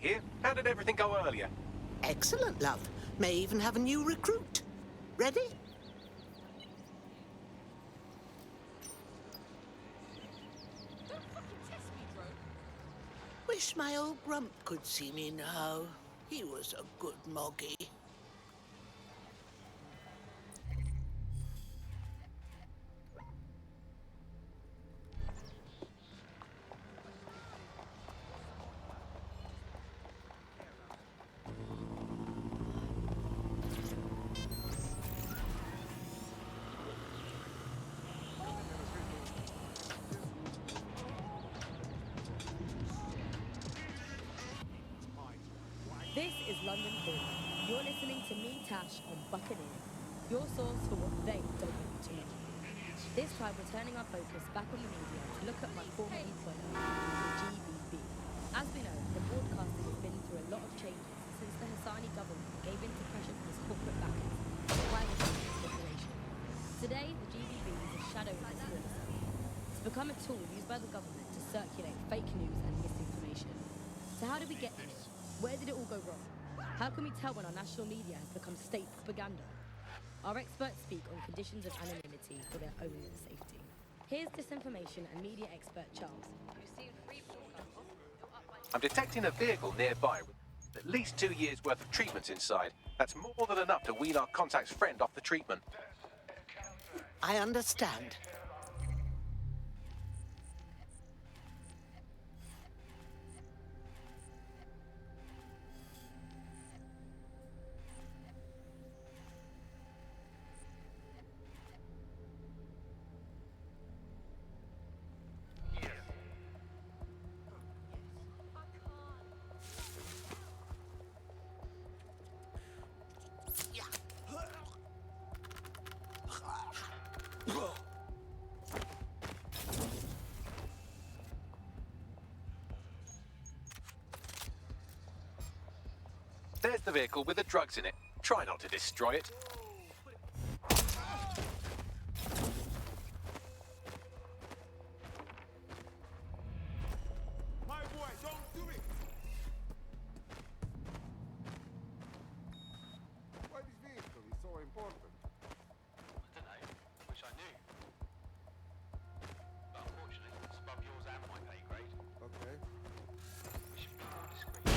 here. How did everything go earlier? Excellent, love. May even have a new recruit. Ready? Don't fucking test me, bro. Wish my old grump could see me now. He was a good moggy. This is London Calling. You're listening to me, Tash, on Buccaneer, your source for what they don't want you to know. This time we're turning our focus back on the media to look at my former employer, the GBB. As we know, the broadcasting has been through a lot of changes since the Hassani government gave in to pressure from its corporate backers, the Private Sector Corporation. Today, the GBB is a shadow of its former self. It's become a tool used by the government to circulate fake news and misinformation. So how did we get here? Where did it all go wrong? How can we tell when our national media has become state propaganda? Our experts speak on conditions of anonymity for their own safety. Here's disinformation and media expert Charles, who's seen free broadcasts. I'm detecting a vehicle nearby with at least 2 years' worth of treatments inside. That's more than enough to wean our contact's friend off the treatment. I understand. There's the vehicle with the drugs in it. Try not to destroy it. My boy, don't do it! Why this vehicle is so important? I don't know. Wish I knew. But unfortunately, it's above yours and my pay grade. Okay. We should be more discreet.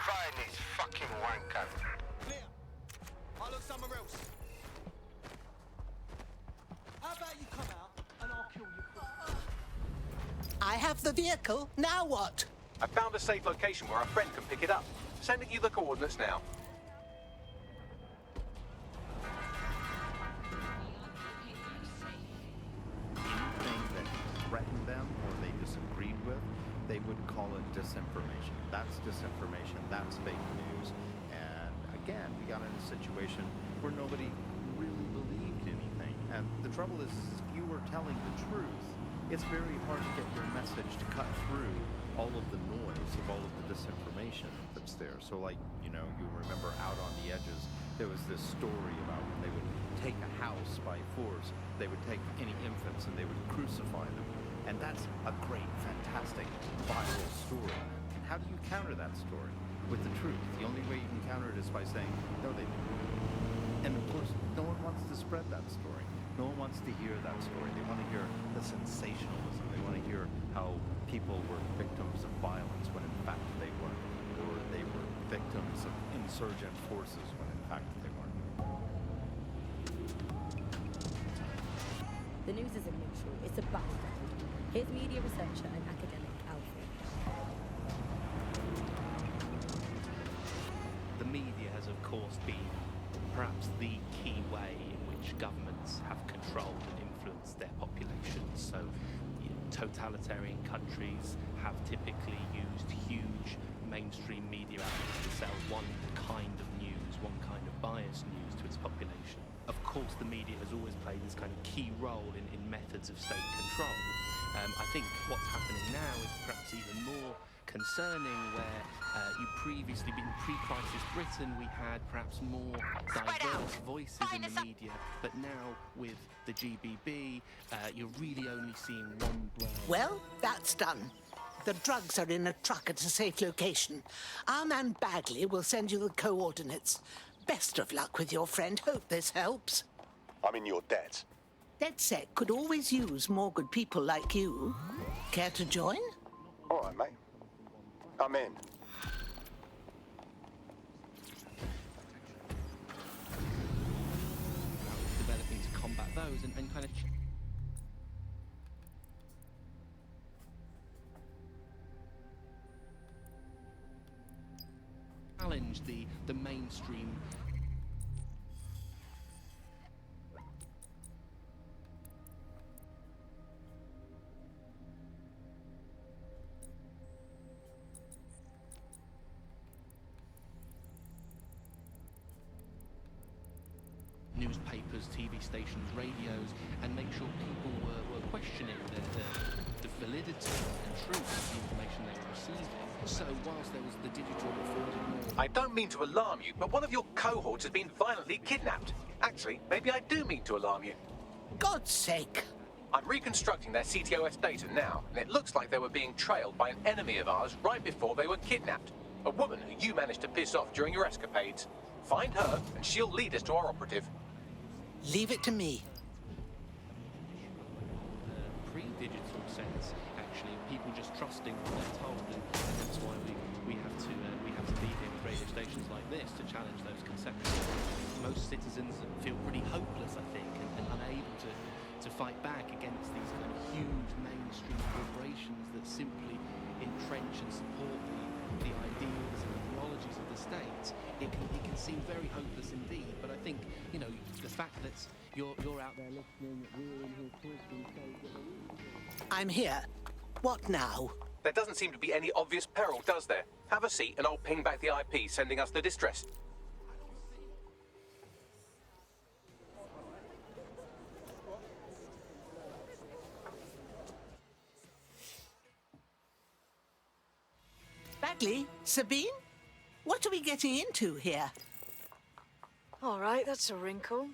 Find these fucking wankers. Clear. I'll look somewhere else. How about you come out and I'll kill you quick? I have the vehicle. Now what? I found a safe location where our friend can pick it up. Sending you the coordinates now. Anything that threatened them or they disagreed with, they would call it disinformation. That's disinformation, that's fake news. And again, we got in a situation where nobody really believed anything. And the trouble is if you were telling the truth, it's very hard to get your message to cut through all of the noise of all of the disinformation that's there. So like, you remember Out on the Edges, there was this story about when they would take a house by force, they would take any infants and they would crucify them. And that's a great, fantastic, viral story. And how do you counter that story? With the truth. The only way you can counter it is by saying, no, they didn't. And of course, no one wants to spread that story. No one wants to hear that story. They want to hear the sensationalism. They want to hear how people were victims of violence when in fact they weren't. Or they were victims of insurgent forces when in fact they weren't. The news isn't neutral, it's a battleground. Here's media researcher and academic Alfred. The media has, of course, been perhaps the key way in which governments have controlled and influenced their populations. So, totalitarian countries have typically used huge mainstream media outlets to sell one kind of news, one kind of biased news to its population. Of course, the media has always played this kind of key role in methods of state control. I think what's happening now is perhaps even more concerning, where you previously, in pre-crisis Britain, we had perhaps more diverse voices in the media, but now with the GBB, you're really only seeing one brand. Well, that's done. The drugs are in a truck at a safe location. Our man Bagley will send you the coordinates. Best of luck with your friend. Hope this helps. I'm in your debt. DedSec could always use more good people like you. Care to join? All right, mate. I'm in. Developing to combat those and kind of challenge the mainstream newspapers, TV stations, radios, and make sure people were questioning the validity and truth of the information they were receiving. So whilst there was the digital afforded more... I don't mean to alarm you, but one of your cohorts has been violently kidnapped. Actually, maybe I do mean to alarm you. God's sake. I'm reconstructing their CTOS data now, and it looks like they were being trailed by an enemy of ours right before they were kidnapped. A woman who you managed to piss off during your escapades. Find her, and she'll lead us to our operative. Leave it to me. Pre-digital sense, actually, people just trusting what they're told, and that's why we have to be here with radio stations like this to challenge those conceptions. Most citizens feel pretty hopeless, I think, and unable to fight back against these kind of huge mainstream corporations that simply entrench and support the ideals and ideologies of the state. It can seem very hopeless indeed, but I think, you know, the fact that you're out there listening, that we're in here talking, I'm here. What now? There doesn't seem to be any obvious peril, does there? Have a seat and I'll ping back the IP sending us the distress. Bagley? Sabine? What are we getting into here? All right, that's a wrinkle.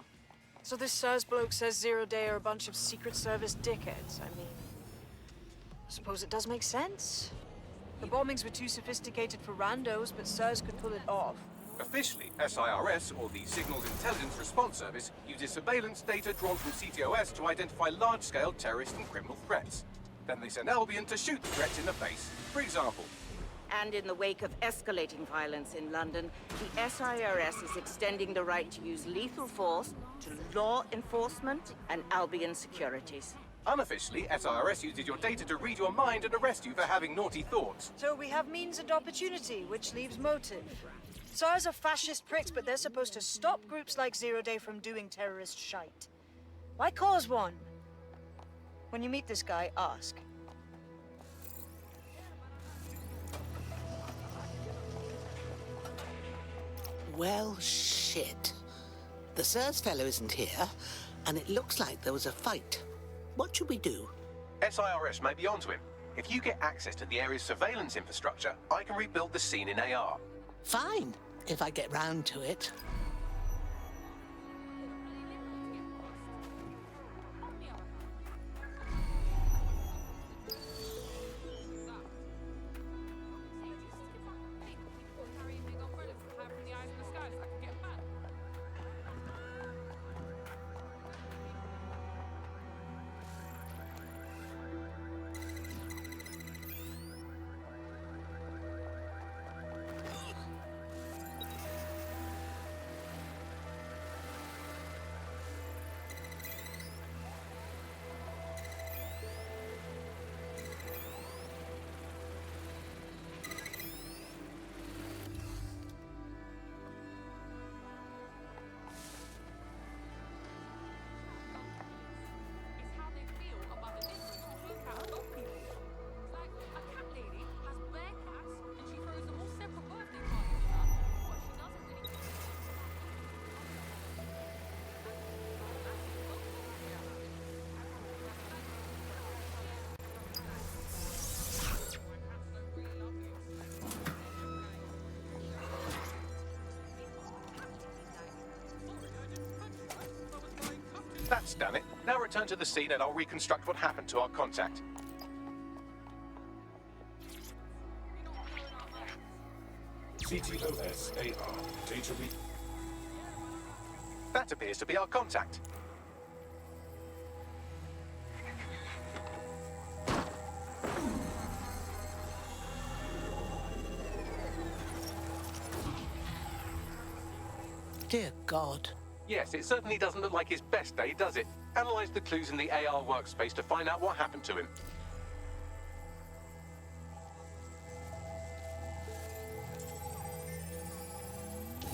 So this SARS bloke says Zero Day are a bunch of Secret Service dickheads. I mean, I suppose it does make sense. The bombings were too sophisticated for randos, but SARS could pull it off. Officially, SIRS, or the Signals Intelligence Response Service, uses surveillance data drawn from CTOS to identify large-scale terrorist and criminal threats. Then they send Albion to shoot the threats in the face. For example, And in the wake of escalating violence in London, the SIRS is extending the right to use lethal force to law enforcement and Albion securities. unofficially, SIRS uses your data to read your mind and arrest you for having naughty thoughts. So we have means and opportunity, which leaves motive. SARS are fascist pricks, but they're supposed to stop groups like Zero Day from doing terrorist shite. Why cause one? When you meet this guy, ask. Well, shit. The SIRS fellow isn't here, and it looks like there was a fight. What should we do? SIRS may be onto him. If you get access to the area's surveillance infrastructure, I can rebuild the scene in AR. Fine, if I get round to it. That's done it. Now return to the scene and I'll reconstruct what happened to our contact. CTOS-AR. Data read. That appears to be our contact. Dear God. Yes, it certainly doesn't look like his best day, does it? Analyze the clues in the AR workspace to find out what happened to him.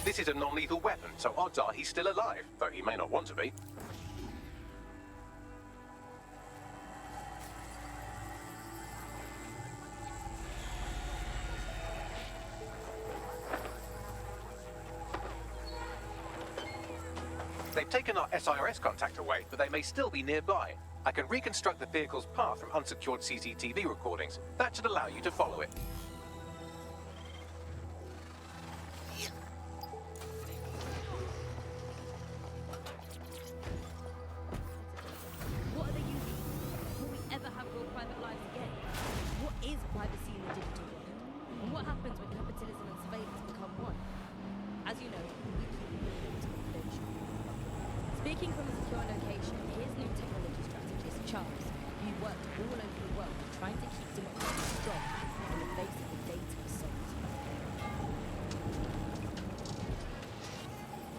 This is a non-lethal weapon, so odds are he's still alive, though he may not want to be. They've taken our SIRS contact away, but they may still be nearby. I can reconstruct the vehicle's path from unsecured CCTV recordings. That should allow you to follow it. What are they using? Will we ever have real private lives again? What is privacy in the digital world? And what happens when capitalism and surveillance become one? As you know, we keep buildings confidential. Speaking from a secure location, here's new technology strategist Charles, who worked all over the world trying to keep democracy strong in the face of the data assault.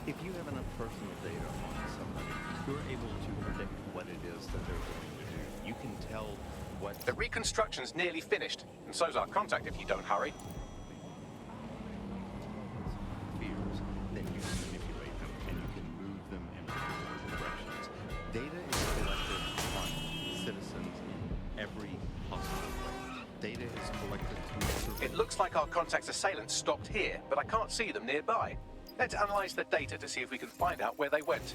If you have enough personal data on somebody, you're able to predict what it is that they're going to do. You can tell what... The reconstruction's nearly finished, and so's our contact if you don't hurry. fears, then you can manipulate them and you can move them in particular directions. Data is collected on citizens in every possible way. Data is collected through surveillance. It looks like our contact's assailants stopped here, but I can't see them nearby. Let's analyze the data to see if we can find out where they went.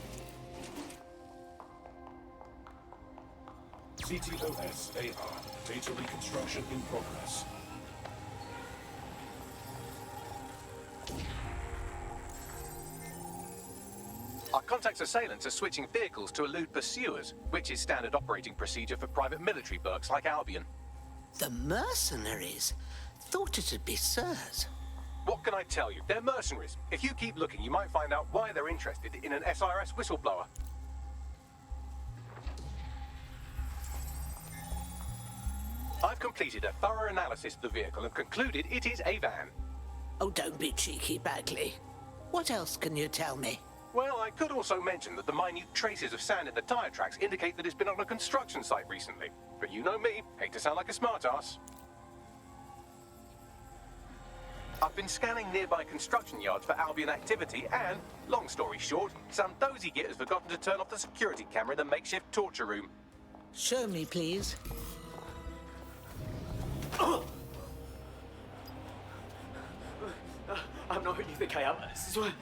CTOS-AR. Data reconstruction in progress. Our contact's assailants are switching vehicles to elude pursuers, which is standard operating procedure for private military burks like Albion. The mercenaries? Thought it'd be sirs. What can I tell you? They're mercenaries. If you keep looking, you might find out why they're interested in an SIRS whistleblower. I've completed a thorough analysis of the vehicle and concluded it is a van. Oh, don't be cheeky, Bagley. What else can you tell me? Well, I could also mention that the minute traces of sand in the tire tracks indicate that it's been on a construction site recently. But you know me, hate to sound like a smartass. I've been scanning nearby construction yards for Albion activity and, long story short, some dozy git has forgotten to turn off the security camera in the makeshift torture room. Show me, please. I'm not who you think I am. This is what...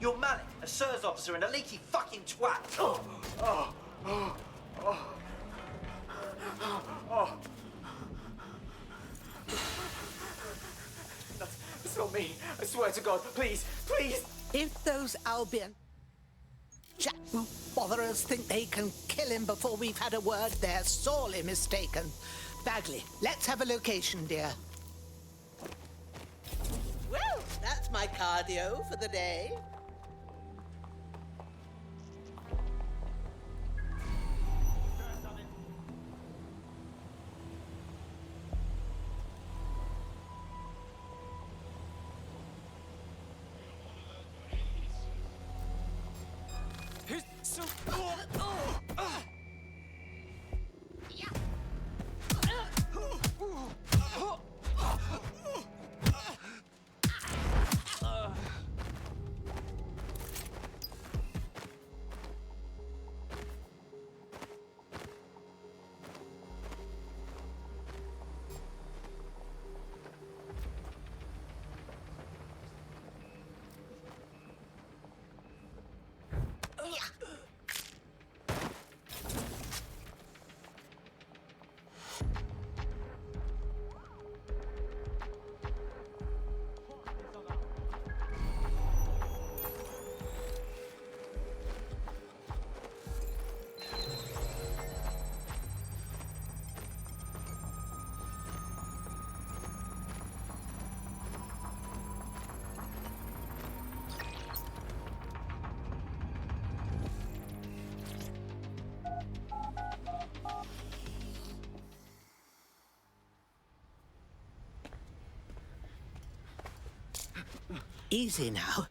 You're Malik, a SIRS officer and a leaky fucking twat. That's not me. I swear to God. Please, please. If those Albion Jack botherers think they can kill him before we've had a word, they're sorely mistaken. Bagley, let's have a location, dear. Well, that's my cardio for the day. Easy now.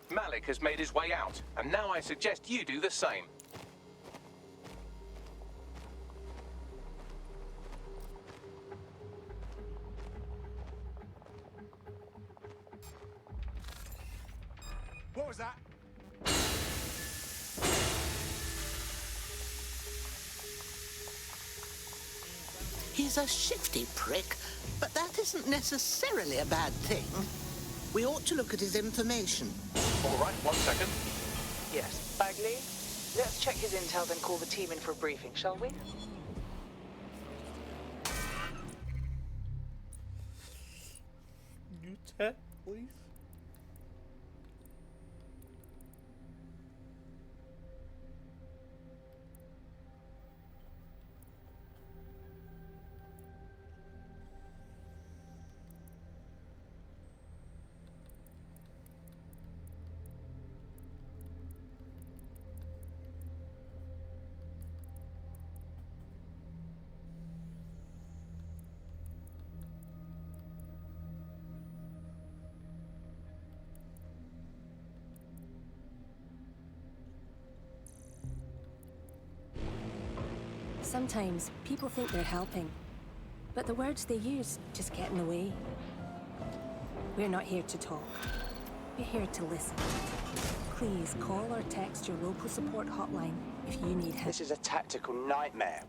Malik has made his way out, and now I suggest you do the same. What was that? He's a shifty prick, but that isn't necessarily a bad thing. We ought to look at his information. All right, 1 second. Yes. Bagley, let's check his intel, then call the team in for a briefing, shall we? New tech, please. Sometimes people think they're helping, but the words they use just get in the way. We're not here to talk. We're here to listen. Please call or text your local support hotline if you need help. This is a tactical nightmare.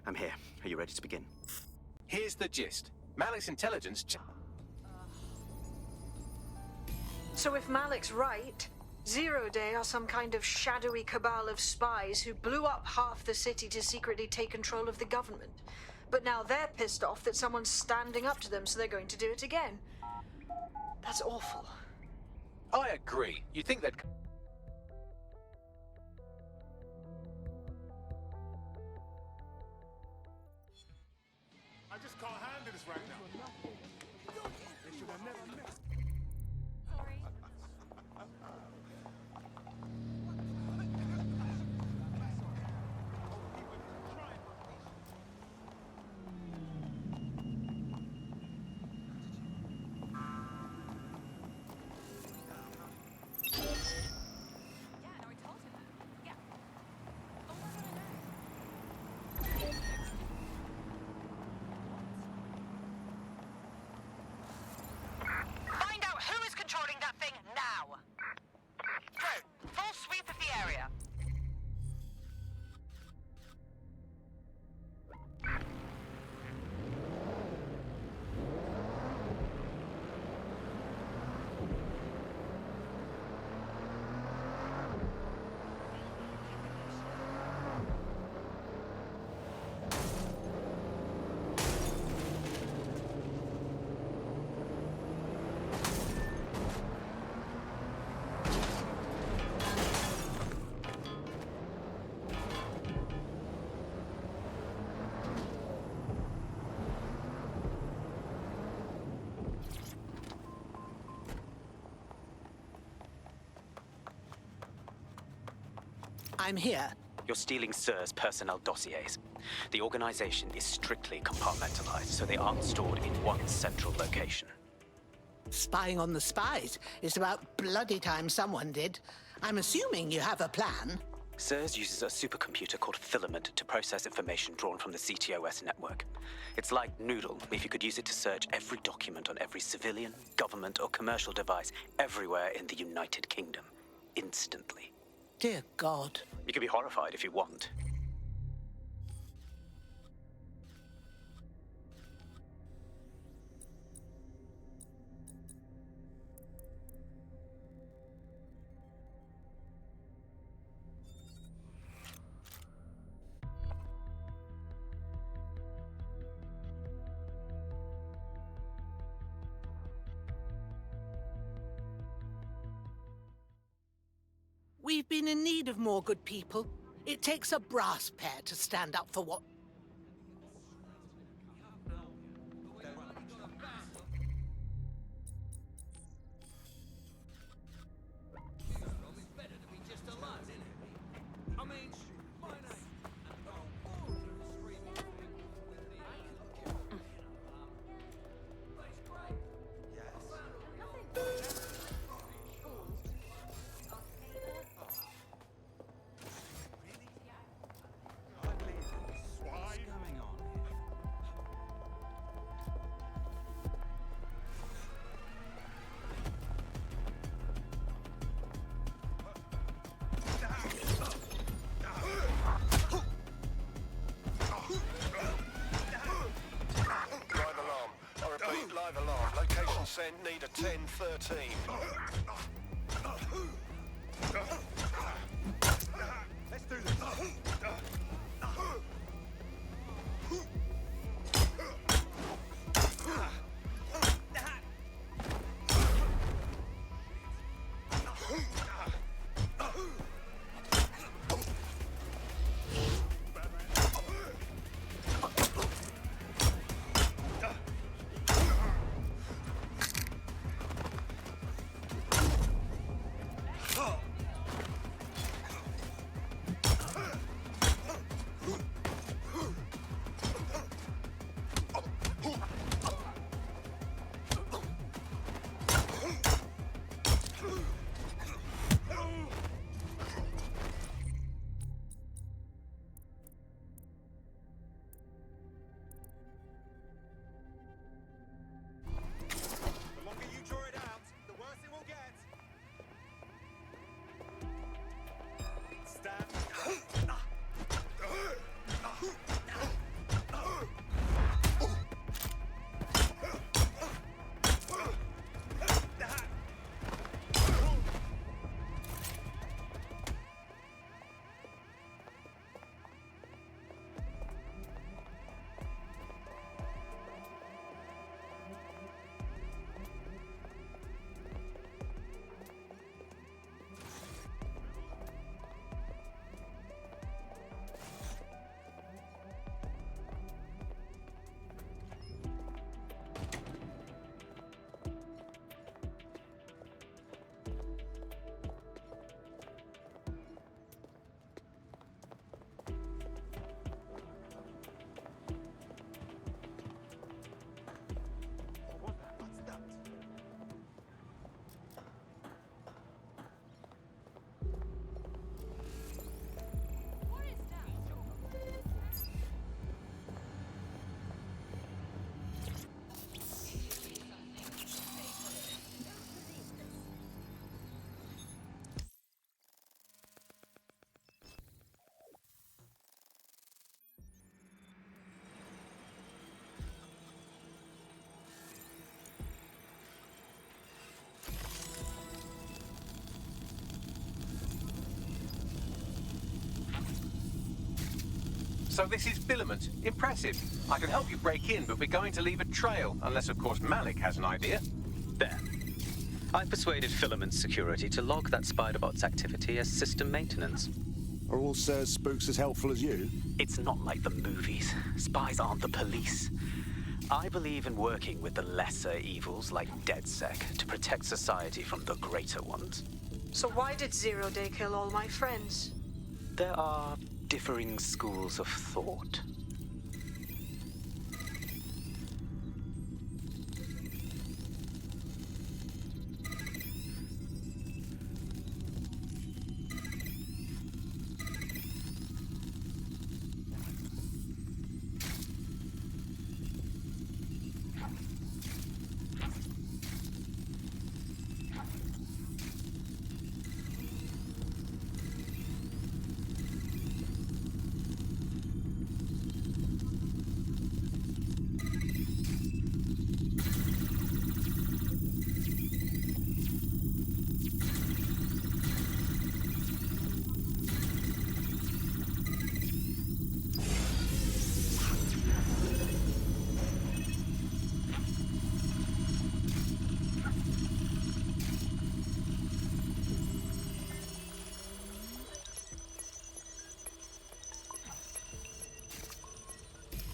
I'm here. Are you ready to begin? Here's the gist. Malik's intelligence... So if Malik's right, Zero Day are some kind of shadowy cabal of spies who blew up half the city to secretly take control of the government. But now they're pissed off that someone's standing up to them, so they're going to do it again. That's awful. I agree. You think that... I just can't handle this right now. They should have never met. Find out who is controlling that thing now! Drone, full sweep of the area. I'm here. You're stealing SIR's personnel dossiers. The organization is strictly compartmentalized, so they aren't stored in one central location. Spying on the spies is about bloody time someone did. I'm assuming you have a plan. SIRS uses a supercomputer called Filament to process information drawn from the CTOS network. It's like Noodle, if you could use it to search every document on every civilian, government, or commercial device everywhere in the United Kingdom, instantly. Dear God. You can be horrified if you want. We've been in need of more good people. It takes a brass pair to stand up for what... Live alarm. Location sent. Need a 1013. Let's do this. So this is Filament. Impressive. I can help you break in, but we're going to leave a trail, unless, of course, Malik has an idea. There. I've persuaded Filament Security to log that Spider-Bot's activity as system maintenance. Are all Sir's spooks as helpful as you? It's not like the movies. Spies aren't the police. I believe in working with the lesser evils like DedSec to protect society from the greater ones. So why did Zero Day kill all my friends? There are differing schools of thought.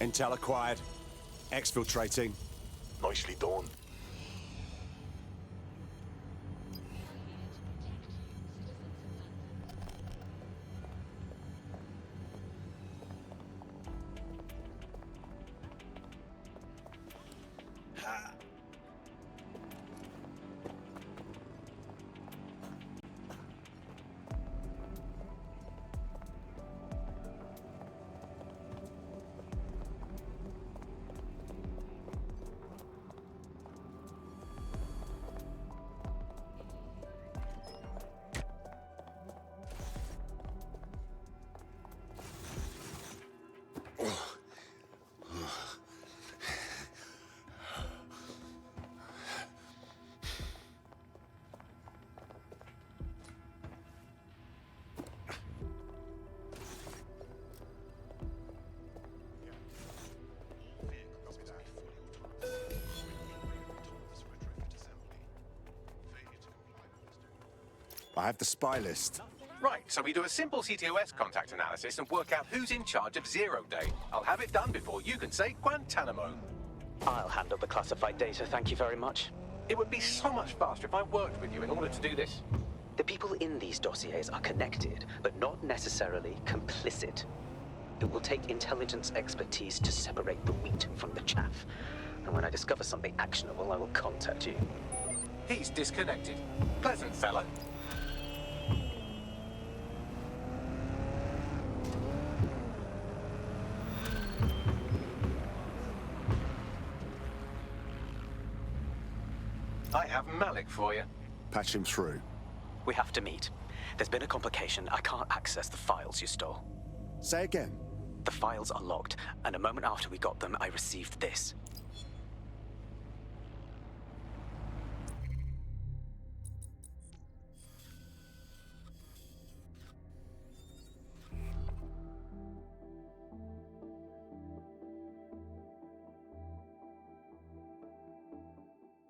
Intel acquired. Exfiltrating. Nicely done. I have the spy list. Right, so we do a simple CTOS contact analysis and work out who's in charge of Zero Day. I'll have it done before you can say Guantanamo. I'll handle the classified data, thank you very much. It would be so much faster if I worked with you in order to do this. The people in these dossiers are connected, but not necessarily complicit. It will take intelligence expertise to separate the wheat from the chaff. And when I discover something actionable, I will contact you. He's disconnected. Pleasant fella. I have Malik for you. Patch him through. We have to meet. There's been a complication. I can't access the files you stole. Say again. The files are logged, and a moment after we got them, I received this.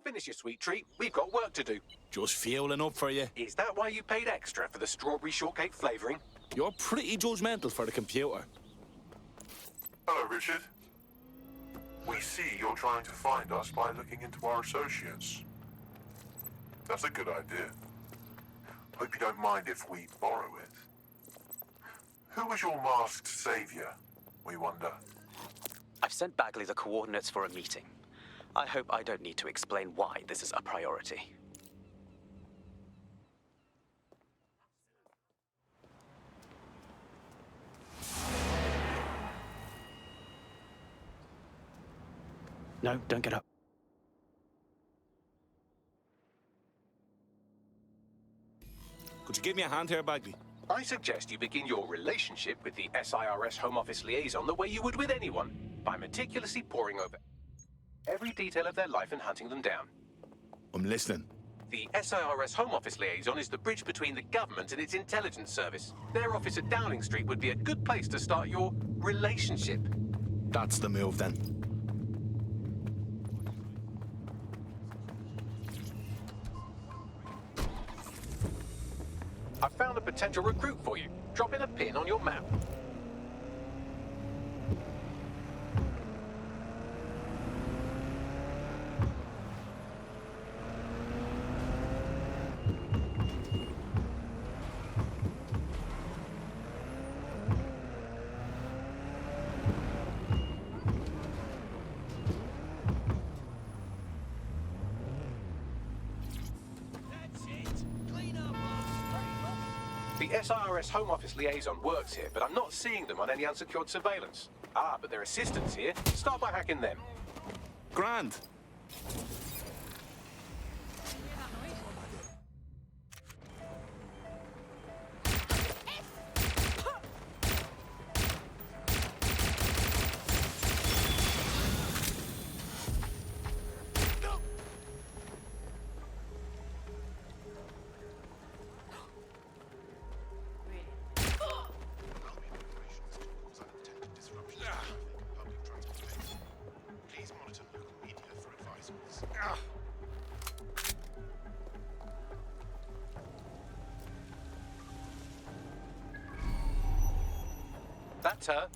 Finish your sweet treat. We've got work to do. Just fueling up for you. Is that why you paid extra for the strawberry shortcake flavouring? You're pretty judgmental for the computer. Hello, Richard. We see you're trying to find us by looking into our associates. That's a good idea. Hope you don't mind if we borrow it. Who was your masked savior, we wonder? I've sent Bagley the coordinates for a meeting. I hope I don't need to explain why this is a priority. No, don't get up. Could you give me a hand here, Bagley? I suggest you begin your relationship with the SIRS Home Office liaison the way you would with anyone, by meticulously poring over every detail of their life and hunting them down. I'm listening. The SIRS Home Office liaison is the bridge between the government and its intelligence service. Their office at Downing Street would be a good place to start your relationship. That's the move, then. I've found a potential recruit for you. Drop in a pin on your map. The SIRS Home Office liaison works here, but I'm not seeing them on any unsecured surveillance. Ah, but their assistants here. Start by hacking them. Grand. That's her.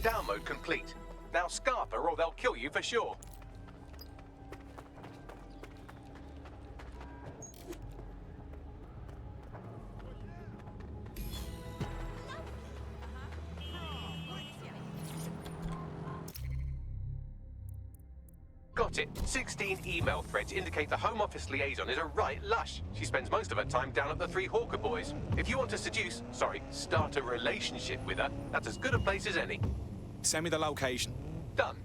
Download complete. Now Scarper or they'll kill you for sure. Got it. 16 email threads indicate the Home Office liaison is a right lush. She spends most of her time down at the Three Hawker Boys. If you want to start a relationship with her, that's as good a place as any. Send me the location. Done.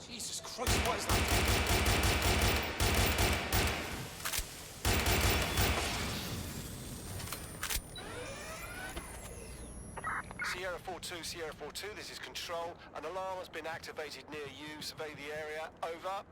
Jesus Christ, what is that? Sierra 4-2, Sierra 4-2, this is Control. An alarm has been activated near you. Survey the area. Over.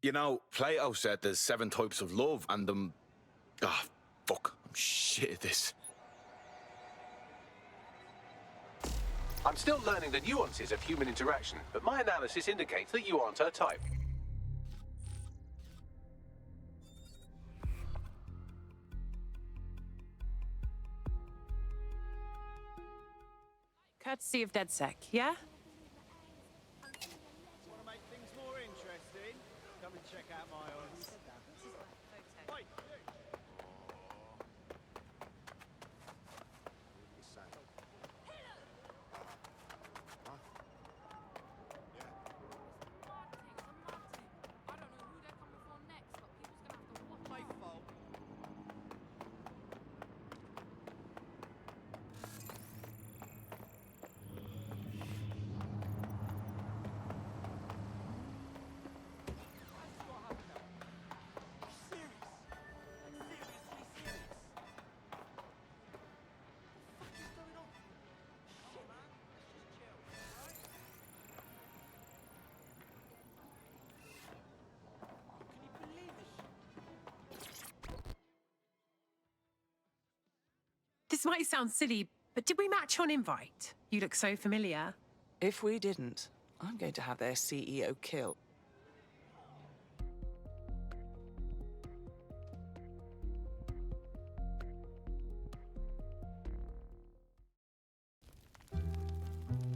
You know, Plato said there's 7 types of love, and fuck, I'm shit at this. I'm still learning the nuances of human interaction, but my analysis indicates that you aren't her type. Courtesy of DedSec, yeah? Want to make things more interesting? Come and check out my odds. Oi, my fault. This might sound silly, but did we match on invite? You look so familiar. If we didn't, I'm going to have their CEO killed.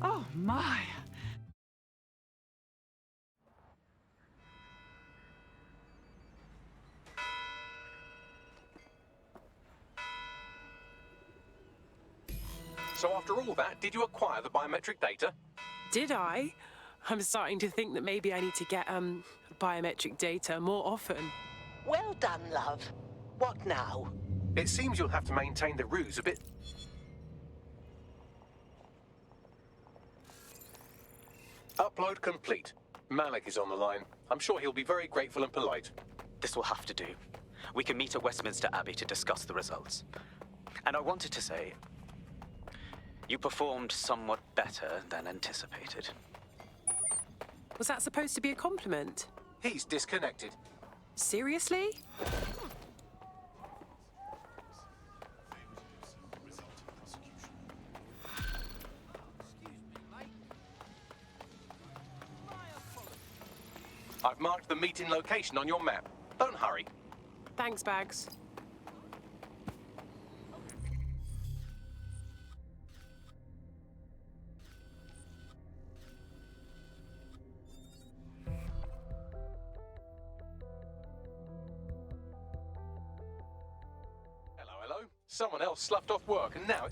Oh, my. So after all that, did you acquire the biometric data? Did I? I'm starting to think that maybe I need to get, biometric data more often. Well done, love. What now? It seems you'll have to maintain the ruse a bit. Upload complete. Malik is on the line. I'm sure he'll be very grateful and polite. This will have to do. We can meet at Westminster Abbey to discuss the results. And I wanted to say, you performed somewhat better than anticipated. Was that supposed to be a compliment? He's disconnected. Seriously? I've marked the meeting location on your map. Don't hurry. Thanks, Bags. Hello. Someone else sloughed off work and now...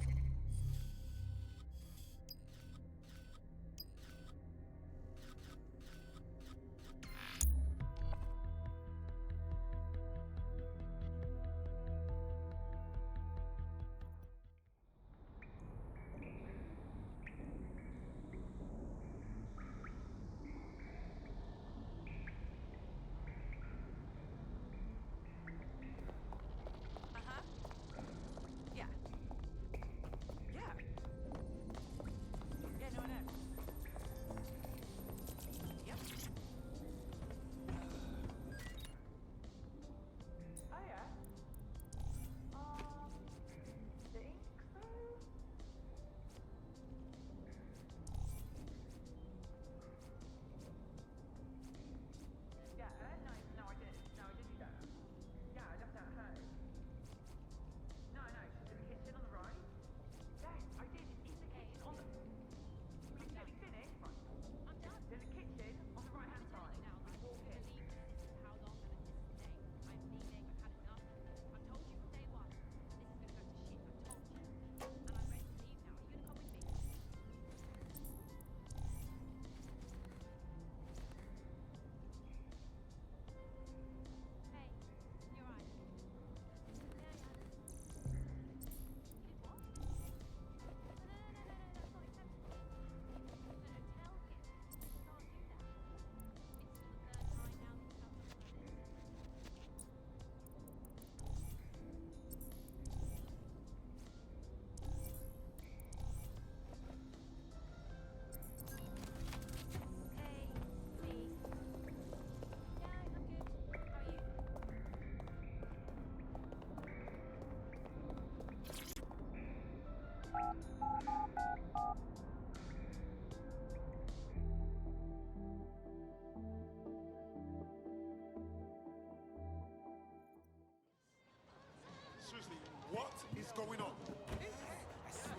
going on? I swear.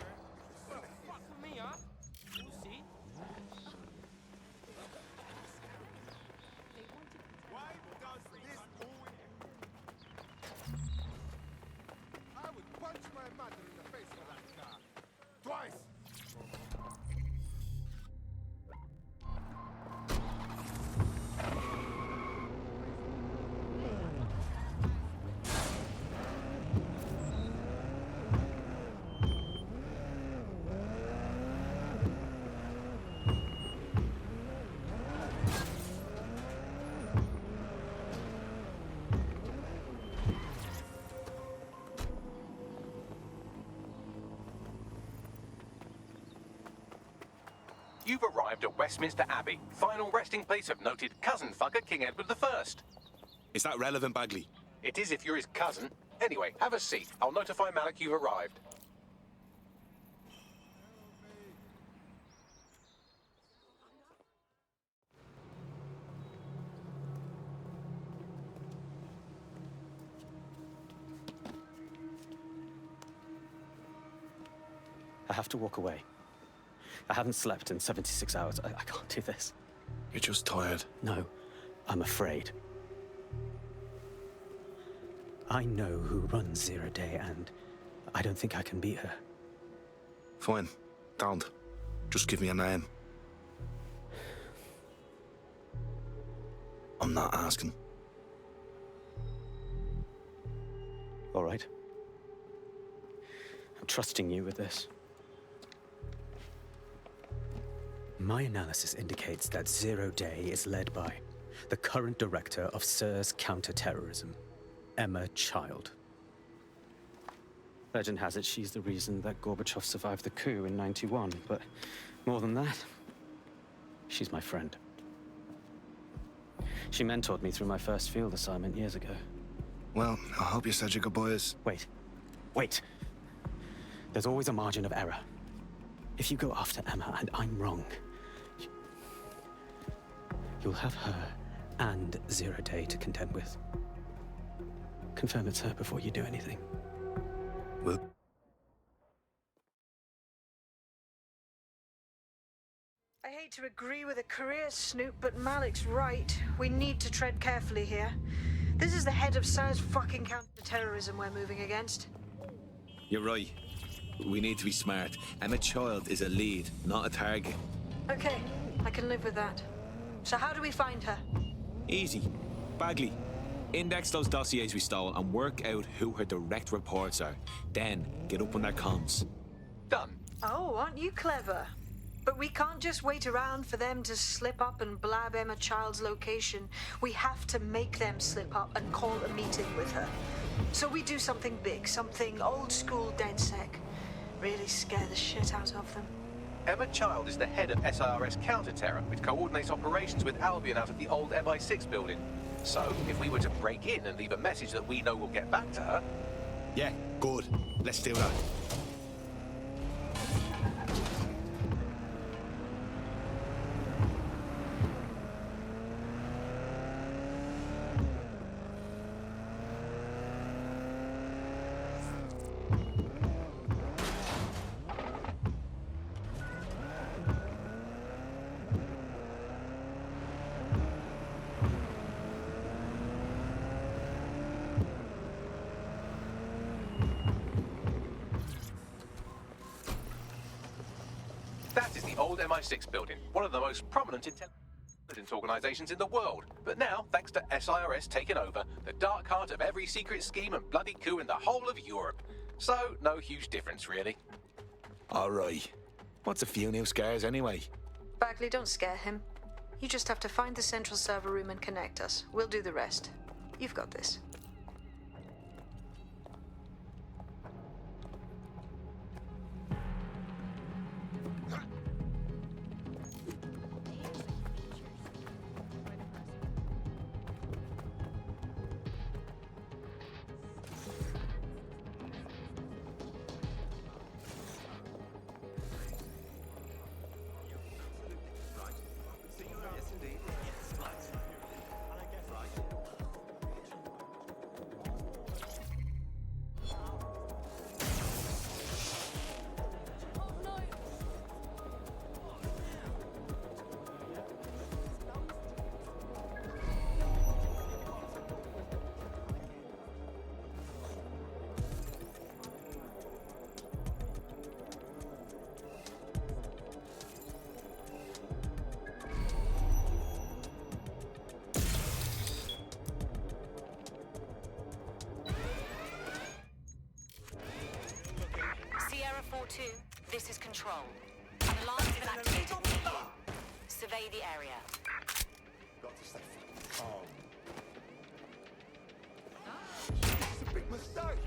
Well, fuck with me, huh? We'll see. Why does this always... I would punch my mother in the face for that car. Twice! You've arrived at Westminster Abbey, final resting place of noted cousin fucker King Edward I. Is that relevant, Bagley? It is if you're his cousin. Anyway, have a seat. I'll notify Malik you've arrived. I have to walk away. I haven't slept in 76 hours. I can't do this. You're just tired. No, I'm afraid. I know who runs Zero Day, and I don't think I can beat her. Fine. Don't. Just give me a name. I'm not asking. All right. I'm trusting you with this. My analysis indicates that Zero Day is led by the current director of SIRS counterterrorism, Emma Child. Legend has it she's the reason that Gorbachev survived the coup in '91, but more than that, she's my friend. She mentored me through my first field assignment years ago. Well, I hope you said your goodbyes. Wait. There's always a margin of error. If you go after Emma and I'm wrong, you'll have her and Zero Day to contend with. Confirm it's her before you do anything. Well, I hate to agree with a career snoop, but Malik's right. We need to tread carefully here. This is the head of SIRS fucking counter-terrorism we're moving against. you're right. We need to be smart. Emma Child is a lead, not a target. Okay, I can live with that. So how do we find her? Easy. Bagley, index those dossiers we stole and work out who her direct reports are. Then, get up on their comms. Done. Oh, aren't you clever? But we can't just wait around for them to slip up and blab Emma Child's location. We have to make them slip up and call a meeting with her. So we do something big, something old school DedSec. Really scare the shit out of them. Emma Child is the head of SIRS counter-terror, which coordinates operations with Albion out of the old MI6 building. So, if we were to break in and leave a message that we know will get back to her... Yeah, good. Let's do that. That is the old MI6 building, one of the most prominent intelligence organizations in the world. But now, thanks to SIRS taking over, the dark heart of every secret scheme and bloody coup in the whole of Europe. So, no huge difference, really. All right. What's a few new scares anyway? Bagley, don't scare him. You just have to find the central server room and connect us. We'll do the rest. You've got this. 4-2, this is Control. An alarm has been activated near you. Survey the area. Got to stay fucking calm. It's a big mistake.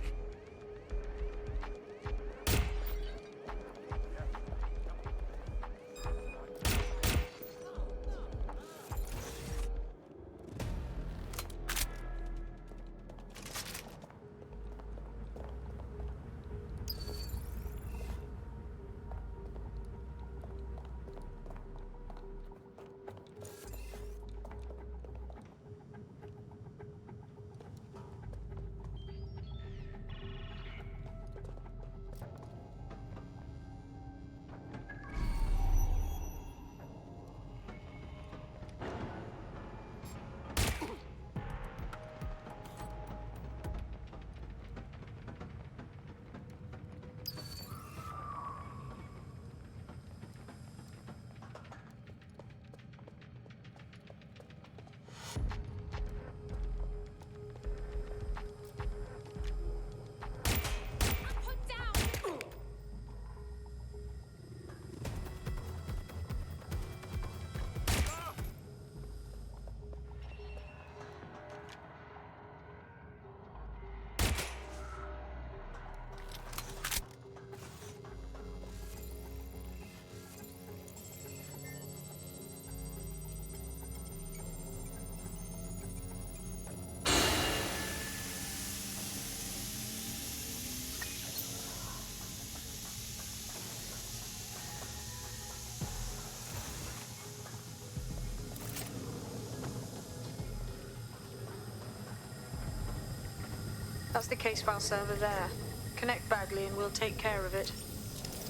That's the case file server there. Connect Bagley and we'll take care of it.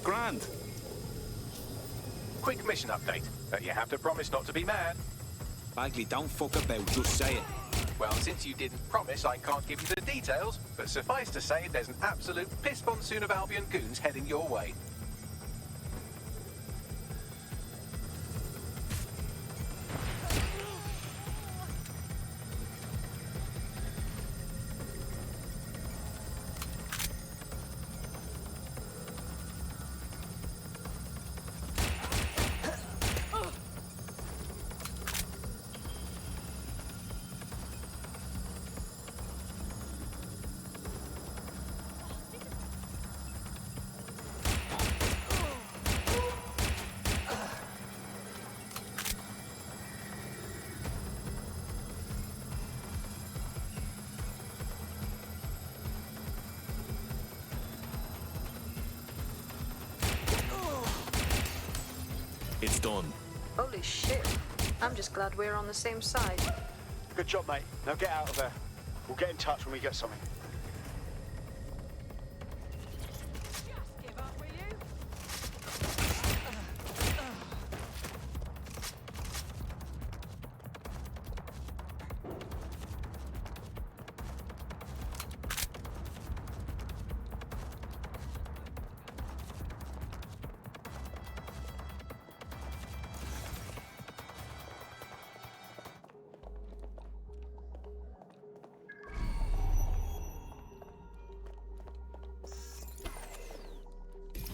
Grand. Quick mission update, but you have to promise not to be mad. Bagley, don't fuck about, just say it. Well, since you didn't promise, I can't give you the details, but suffice to say there's an absolute piss monsoon of Albion goons heading your way. It's done. Holy shit. I'm just glad we're on the same side. Good job, mate. Now get out of there. We'll get in touch when we get something.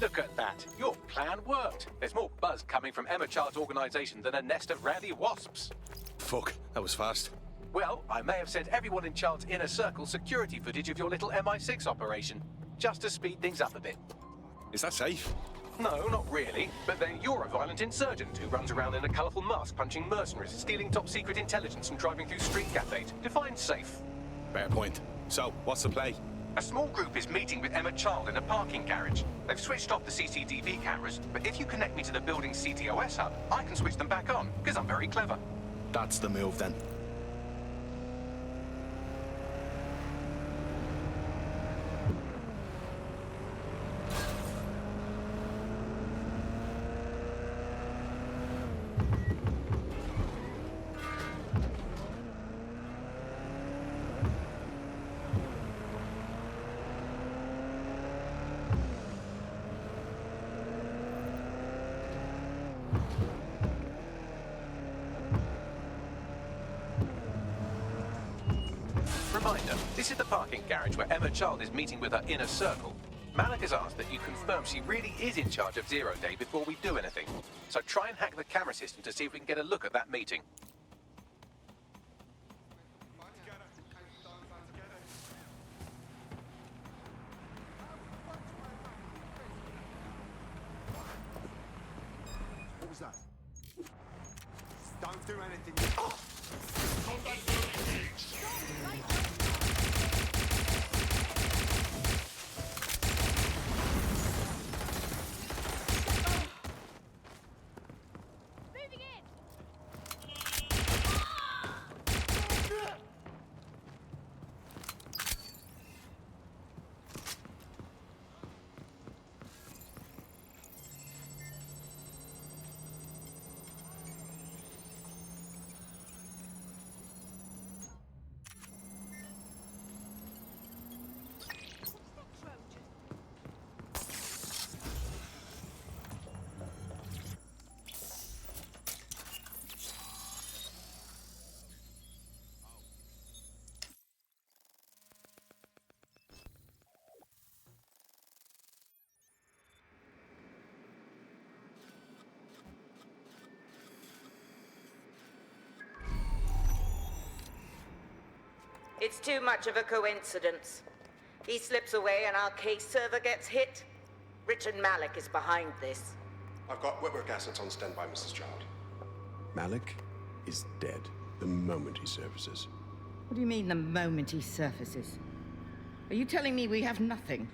Look at that. Your plan worked. There's more buzz coming from Emma Child's organization than a nest of rowdy wasps. Fuck, that was fast. Well, I may have sent everyone in Child's inner circle security footage of your little MI6 operation, just to speed things up a bit. Is that safe? No, not really. But then you're a violent insurgent who runs around in a colourful mask punching mercenaries, stealing top-secret intelligence and driving through street cafes. Define safe. Fair point. So, what's the play? A small group is meeting with Emma Child in a parking garage. They've switched off the CCTV cameras, but if you connect me to the building's CTOS hub, I can switch them back on, because I'm very clever. That's the move, then. Reminder, this is the parking garage where Emma Child is meeting with her inner circle. Malik has asked that you confirm she really is in charge of Zero Day before we do anything. So try and hack the camera system to see if we can get a look at that meeting. What was that? Don't do anything. It's too much of a coincidence. He slips away and our case server gets hit. Richard Malik is behind this. I've got Whitworth assets on standby, Mrs. Child. Malik is dead the moment he surfaces. What do you mean, the moment he surfaces? Are you telling me we have nothing?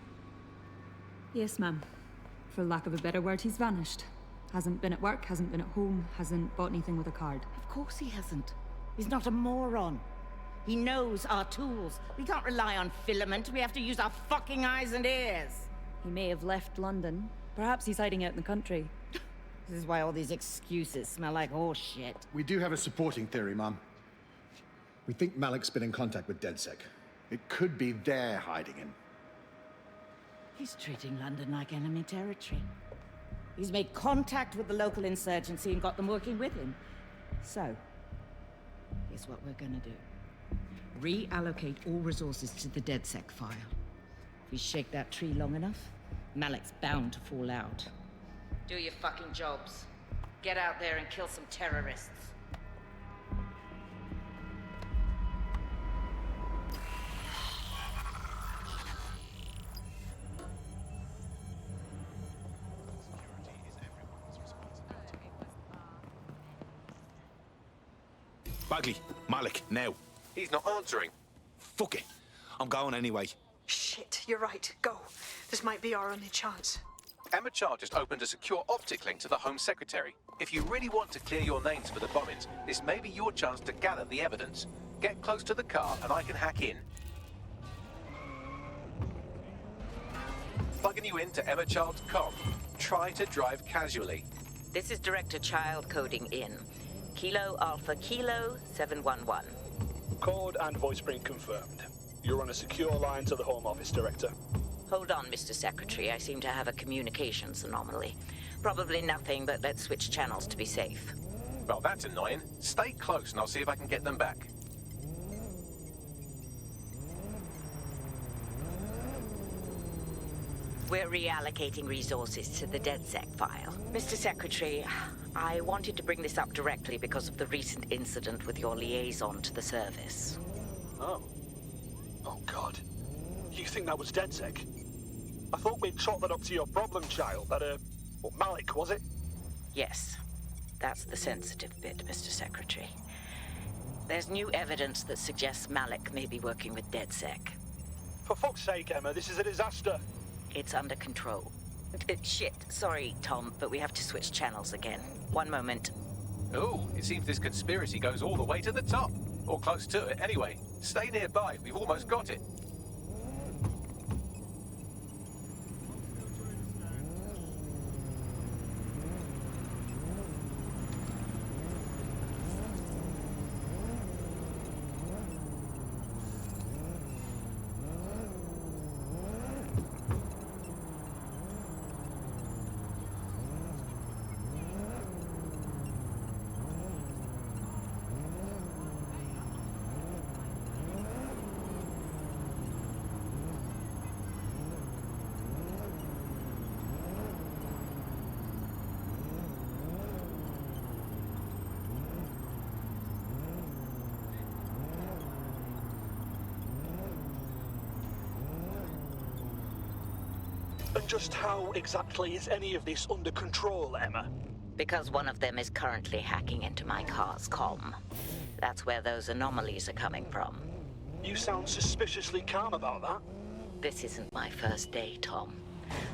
Yes, ma'am. For lack of a better word, he's vanished. Hasn't been at work, hasn't been at home, hasn't bought anything with a card. Of course he hasn't. He's not a moron. He knows our tools. We can't rely on filament. We have to use our fucking eyes and ears. He may have left London. Perhaps he's hiding out in the country. This is why all these excuses smell like horse shit. We do have a supporting theory, Mum. We think Malik's been in contact with DedSec. It could be they're hiding him. He's treating London like enemy territory. He's made contact with the local insurgency and got them working with him. So, here's what we're gonna do. Reallocate all resources to the DedSec file. If we shake that tree long enough, Malik's bound to fall out. Do your fucking jobs. Get out there and kill some terrorists. Bagley, Malik, now. He's not answering. Fuck it. I'm going anyway. Shit, you're right. Go. This might be our only chance. Emma Child just opened a secure optic link to the Home Secretary. If you really want to clear your names for the bombings, this may be your chance to gather the evidence. Get close to the car and I can hack in. Plugging you into Emma Child's comm. Try to drive casually. This is Director Child coding in. Kilo Alpha Kilo 711. Code and voice print confirmed. You're on a secure line to the Home Office, Director. Hold on, Mr. Secretary. I seem to have a communications anomaly. Probably nothing, but let's switch channels to be safe. Well, that's annoying. Stay close and I'll see if I can get them back. We're reallocating resources to the DedSec file. Mr. Secretary, I wanted to bring this up directly because of the recent incident with your liaison to the service. Oh. Oh, God. You think that was DedSec? I thought we'd chalk that up to your problem child, that, Malik, was it? Yes. That's the sensitive bit, Mr. Secretary. There's new evidence that suggests Malik may be working with DedSec. For fuck's sake, Emma, this is a disaster. It's under control. Shit, sorry, Tom, but we have to switch channels again. One moment. Oh, it seems this conspiracy goes all the way to the top. Or close to it, anyway. Stay nearby, we've almost got it. And just how exactly is any of this under control, Emma? Because one of them is currently hacking into my car's comm. That's where those anomalies are coming from. You sound suspiciously calm about that. This isn't my first day, Tom.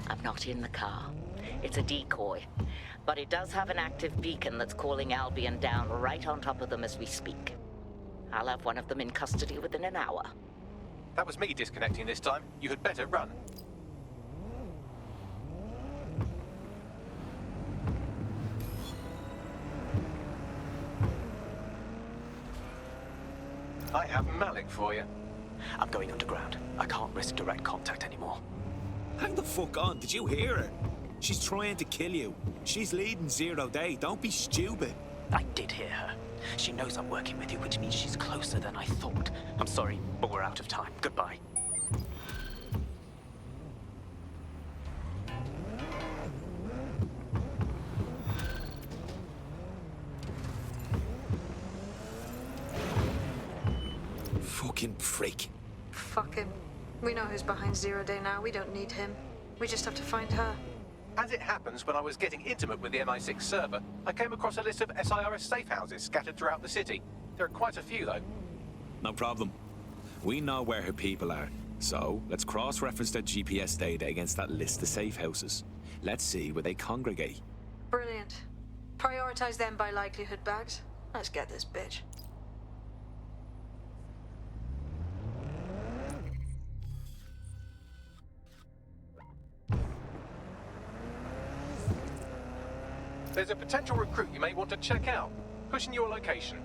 I'm not in the car. It's a decoy. But it does have an active beacon that's calling Albion down right on top of them as we speak. I'll have one of them in custody within an hour. That was me disconnecting this time. You had better run. I have Malik for you. I'm going underground. I can't risk direct contact anymore. Hang the fuck on, did you hear her? She's trying to kill you. She's leading 0 Day, don't be stupid. I did hear her. She knows I'm working with you, which means she's closer than I thought. I'm sorry, but we're out of time. Goodbye. Fucking freak. Fuck him. We know who's behind 0 Day now. We don't need him. We just have to find her. As it happens, when I was getting intimate with the MI6 server, I came across a list of SIRS safe houses scattered throughout the city. There are quite a few, though. No problem. We know where her people are, so let's cross-reference their GPS data against that list of safe houses. Let's see where they congregate. Brilliant. Prioritize them by likelihood, Bags. Let's get this bitch. There's a potential recruit you may want to check out. Pushing your location.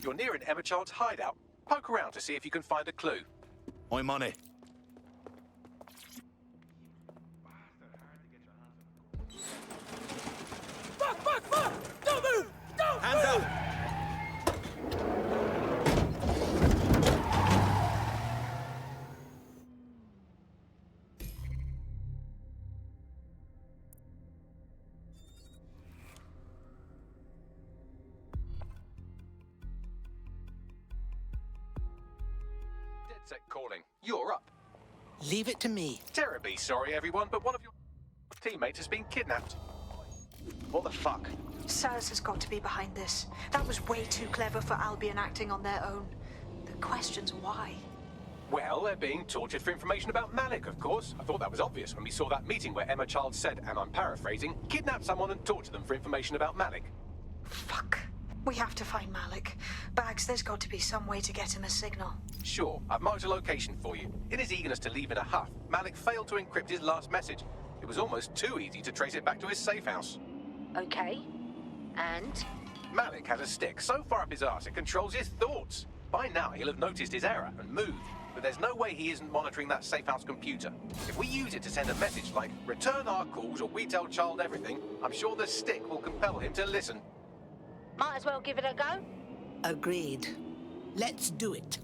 You're near an Emma Child's hideout. Poke around to see if you can find a clue. I'm on it. Fuck! Don't move! Don't Hands up! DedSec calling. You're up. Leave it to me. Terribly sorry, everyone, but one of your teammates has been kidnapped. What the fuck? SIRS has got to be behind this. That was way too clever for Albion acting on their own. The question's why. Well, they're being tortured for information about Malik, of course. I thought that was obvious when we saw that meeting where Emma Child said, and I'm paraphrasing, kidnap someone and torture them for information about Malik. Fuck. We have to find Malik. Bags, there's got to be some way to get him a signal. Sure, I've marked a location for you. In his eagerness to leave in a huff, Malik failed to encrypt his last message. It was almost too easy to trace it back to his safe house. Okay. And? Malik has a stick so far up his arse it controls his thoughts. By now he'll have noticed his error and moved, but there's no way he isn't monitoring that safe house computer. If we use it to send a message like, return our calls or we tell Child everything, I'm sure the stick will compel him to listen. Might as well give it a go. Agreed. Let's do it.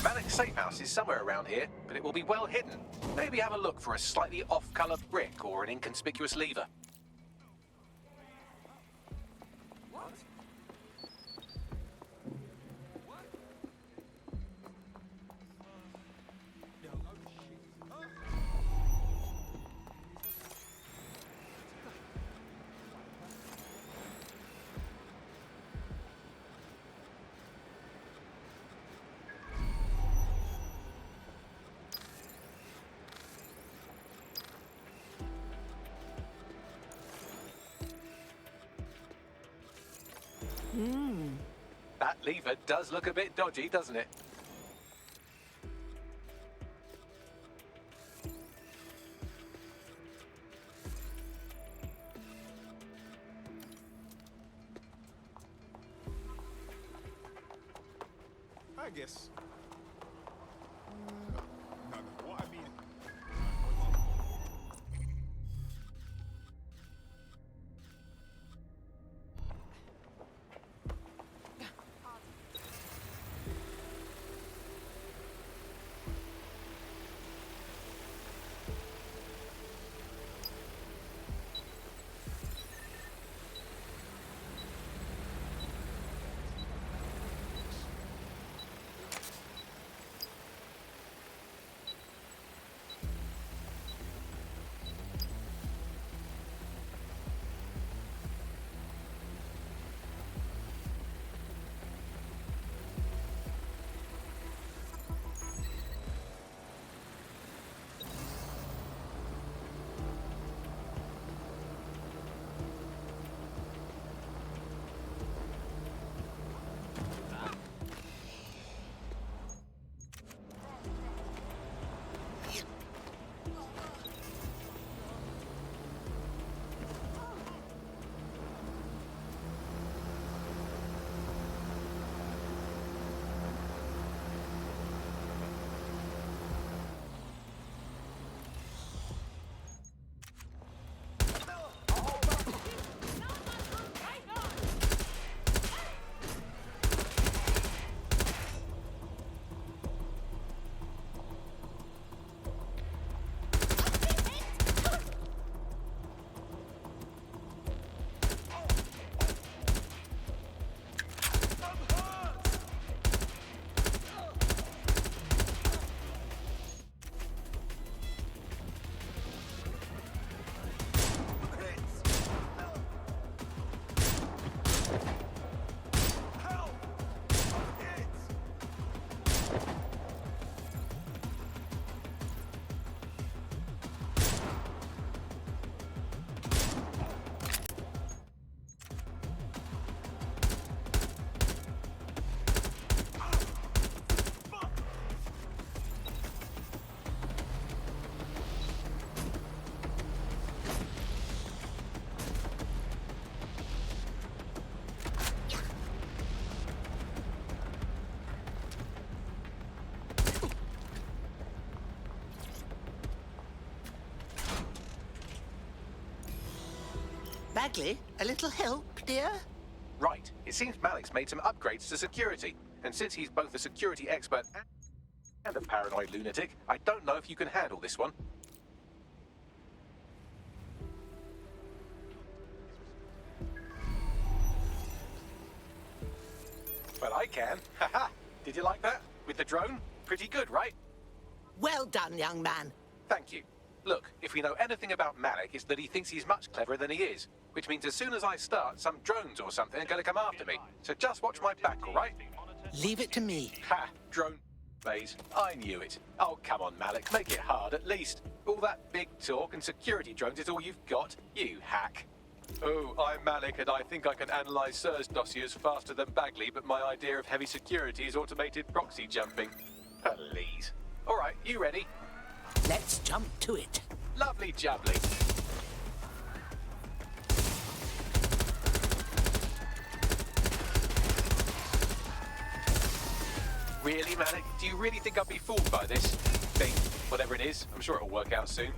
Malik's safe house is somewhere around here, but it will be well hidden. Maybe have a look for a slightly off-colour brick or an inconspicuous lever. That lever does look a bit dodgy, doesn't it? I guess. No, what I mean. Bagley, a little help, dear? Right. It seems Malik's made some upgrades to security. And since he's both a security expert and a paranoid lunatic, I don't know if you can handle this one. Well, I can. Haha. Did you like that? With the drone? Pretty good, right? Well done, young man. Thank you. Look, if we know anything about Malik, it's that he thinks he's much cleverer than he is. Which means as soon as I start, some drones or something are going to come after me. So just watch my back, all right? Leave it to me. Ha! Drone phase. I knew it. Oh, come on, Malik. Make it hard, at least. All that big talk and security drones is all you've got, you hack. Oh, I'm Malik, and I think I can analyze SIRS dossiers faster than Bagley, but my idea of heavy security is automated proxy jumping. Please. All right, you ready? Let's jump to it. Lovely jubbly. Really, Malik? Do you really think I'd be fooled by this thing? Whatever it is, I'm sure it'll work out soon.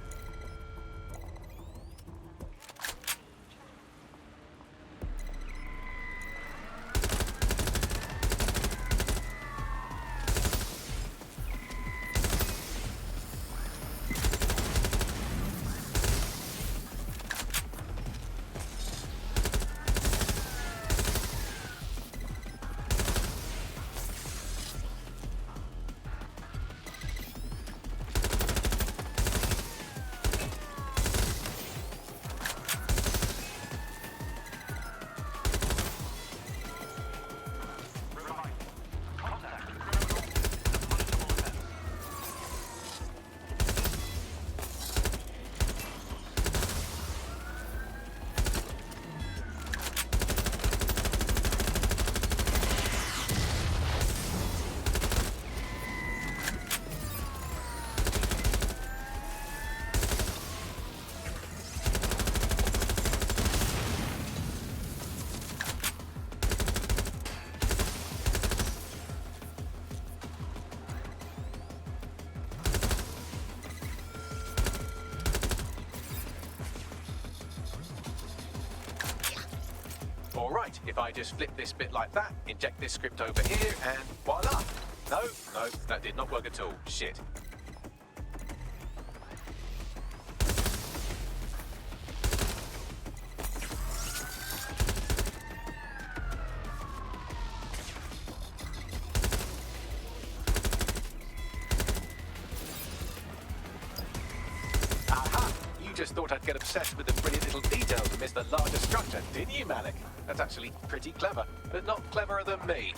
If I just flip this bit like that, inject this script over here, and voila! No, that did not work at all. Shit. Just thought I'd get obsessed with the brilliant little details and miss the larger structure, didn't you, Malik? That's actually pretty clever, but not cleverer than me.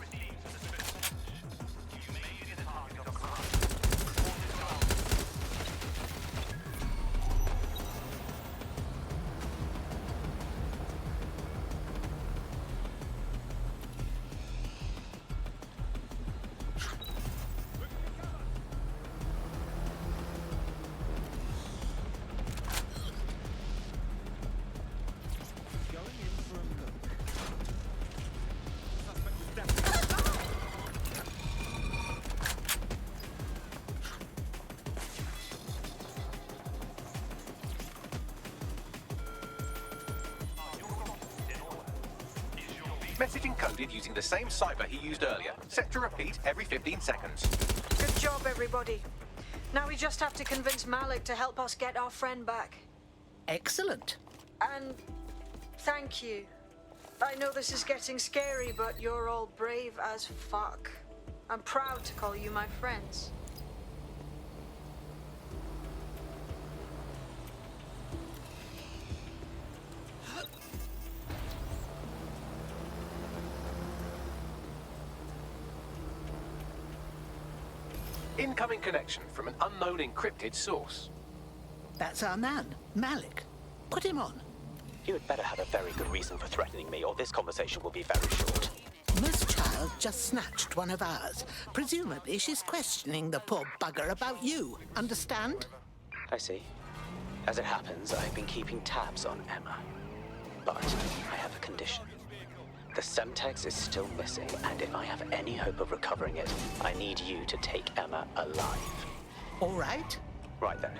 Message encoded using the same cipher he used earlier. Set to repeat every 15 seconds. Good job, everybody. Now we just have to convince Malik to help us get our friend back. Excellent. And thank you. I know this is getting scary, but you're all brave as fuck. I'm proud to call you my friends. Incoming connection from an unknown encrypted source. That's our man, Malik. Put him on. You had better have a very good reason for threatening me, or this conversation will be very short. Miss Child just snatched one of ours. Presumably she's questioning the poor bugger about you. Understand? I see. As it happens, I've been keeping tabs on Emma. But I have a condition. The Semtex is still missing, and if I have any hope of recovering it, I need you to take Emma alive. All right. Right then.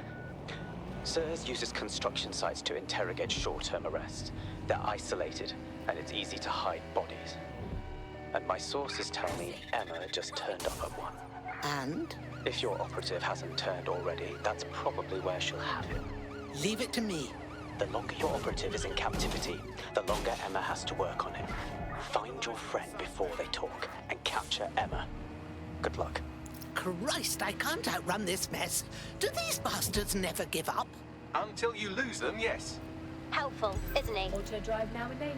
SIRS uses construction sites to interrogate short-term arrests. They're isolated, and it's easy to hide bodies. And my sources tell me Emma just turned up at one. And? If your operative hasn't turned already, that's probably where she'll have him. Leave it to me. The longer your operative is in captivity, the longer Emma has to work on him. Find your friend before they talk and capture Emma. Good luck. Christ, I can't outrun this mess. Do these bastards never give up? Until you lose them, yes. Helpful, isn't he? Auto drive now enabled.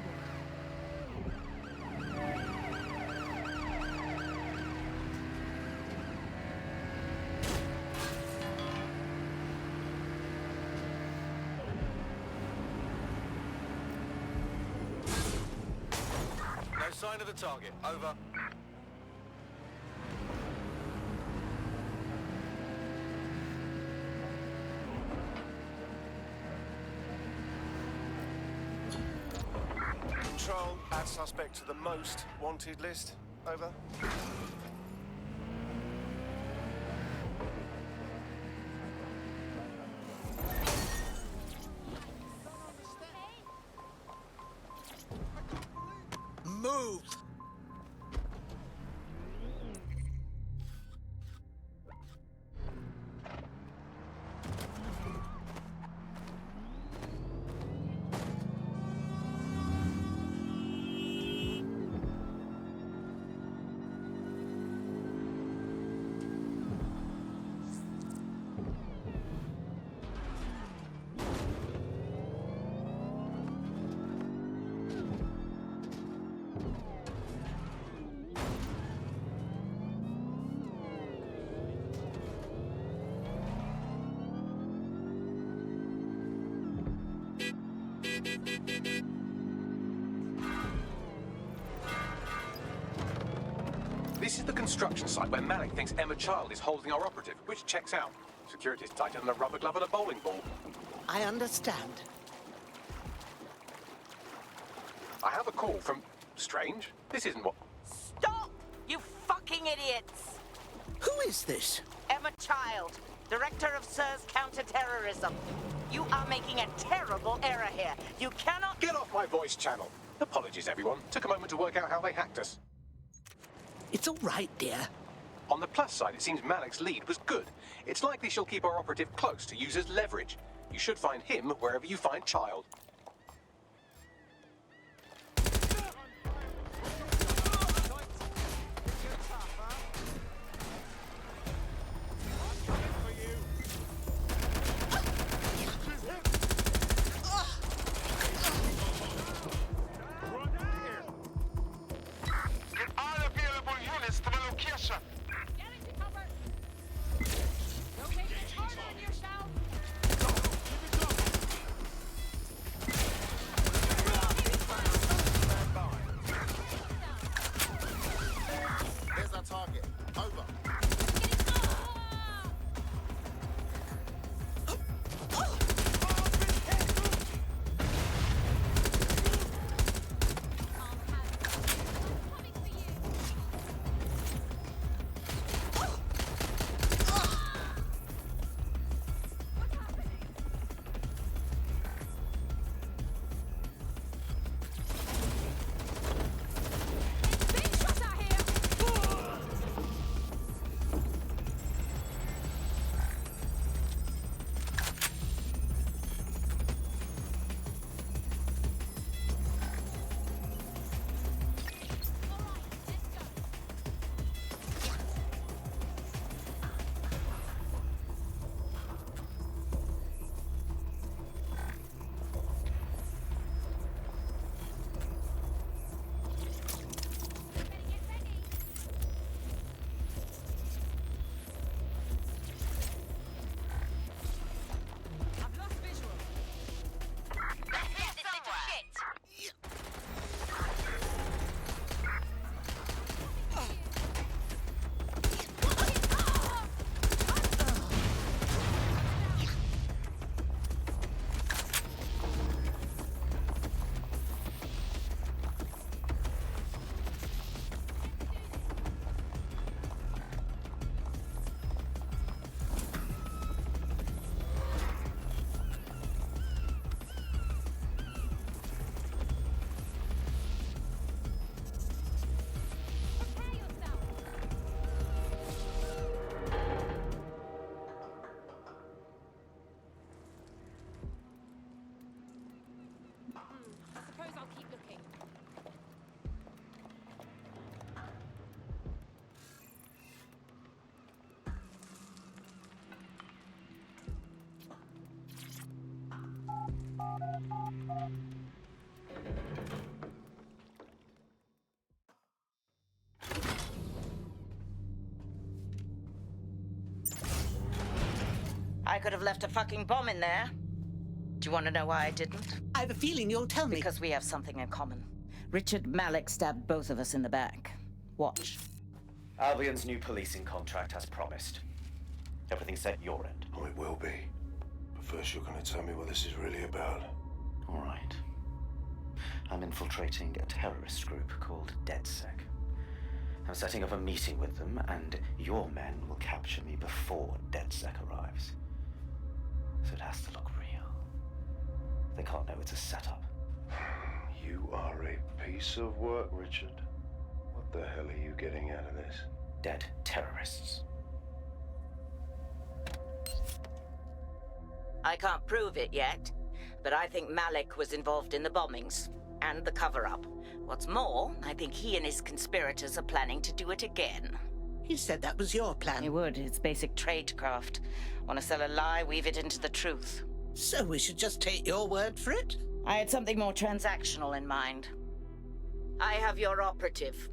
No sign of the target. Over. Control, add suspect to the most wanted list. Over. Move! This is the construction site where Malik thinks Emma Child is holding our operative, which checks out. Security's tighter than a rubber glove on a bowling ball. I understand. I have a call from Strange. This isn't what... Stop, you fucking idiots! Who is this? Emma Child, Director of SIRS Counterterrorism. You are making a terrible error here. You cannot... Get off my voice channel. Apologies, everyone. Took a moment to work out how they hacked us. It's all right, dear. On the plus side, it seems Malik's lead was good. It's likely she'll keep our operative close to use as leverage. You should find him wherever you find Child. Get all available units to my location. There's our target. Over. I could have left a fucking bomb in there. Do you want to know why I didn't? I have a feeling you'll tell me. Because we have something in common. Richard Malik stabbed both of us in the back. Watch. Albion's new policing contract as promised. Everything's set at your end. Oh, it will be. But first you're going to tell me what this is really about. All right. I'm infiltrating a terrorist group called DedSec. I'm setting up a meeting with them, and your men will capture me before DedSec arrives. So it has to look real. They can't know it's a setup. You are a piece of work, Richard. What the hell are you getting out of this? Dead terrorists. I can't prove it yet, but I think Malik was involved in the bombings and the cover-up. What's more, I think he and his conspirators are planning to do it again. He said that was your plan. He would. It's basic tradecraft. Want to sell a lie, weave it into the truth. So we should just take your word for it? I had something more transactional in mind. I have your operative.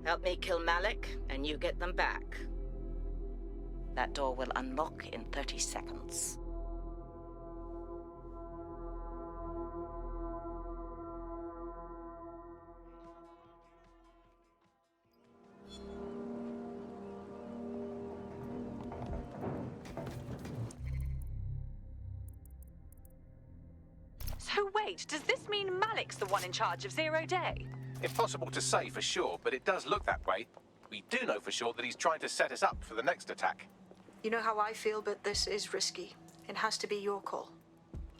Help me kill Malik, and you get them back. That door will unlock in 30 seconds. So wait, does this mean Malik's the one in charge of Zero Day? Impossible to say for sure, but it does look that way. We do know for sure that he's trying to set us up for the next attack. You know how I feel, but this is risky. It has to be your call.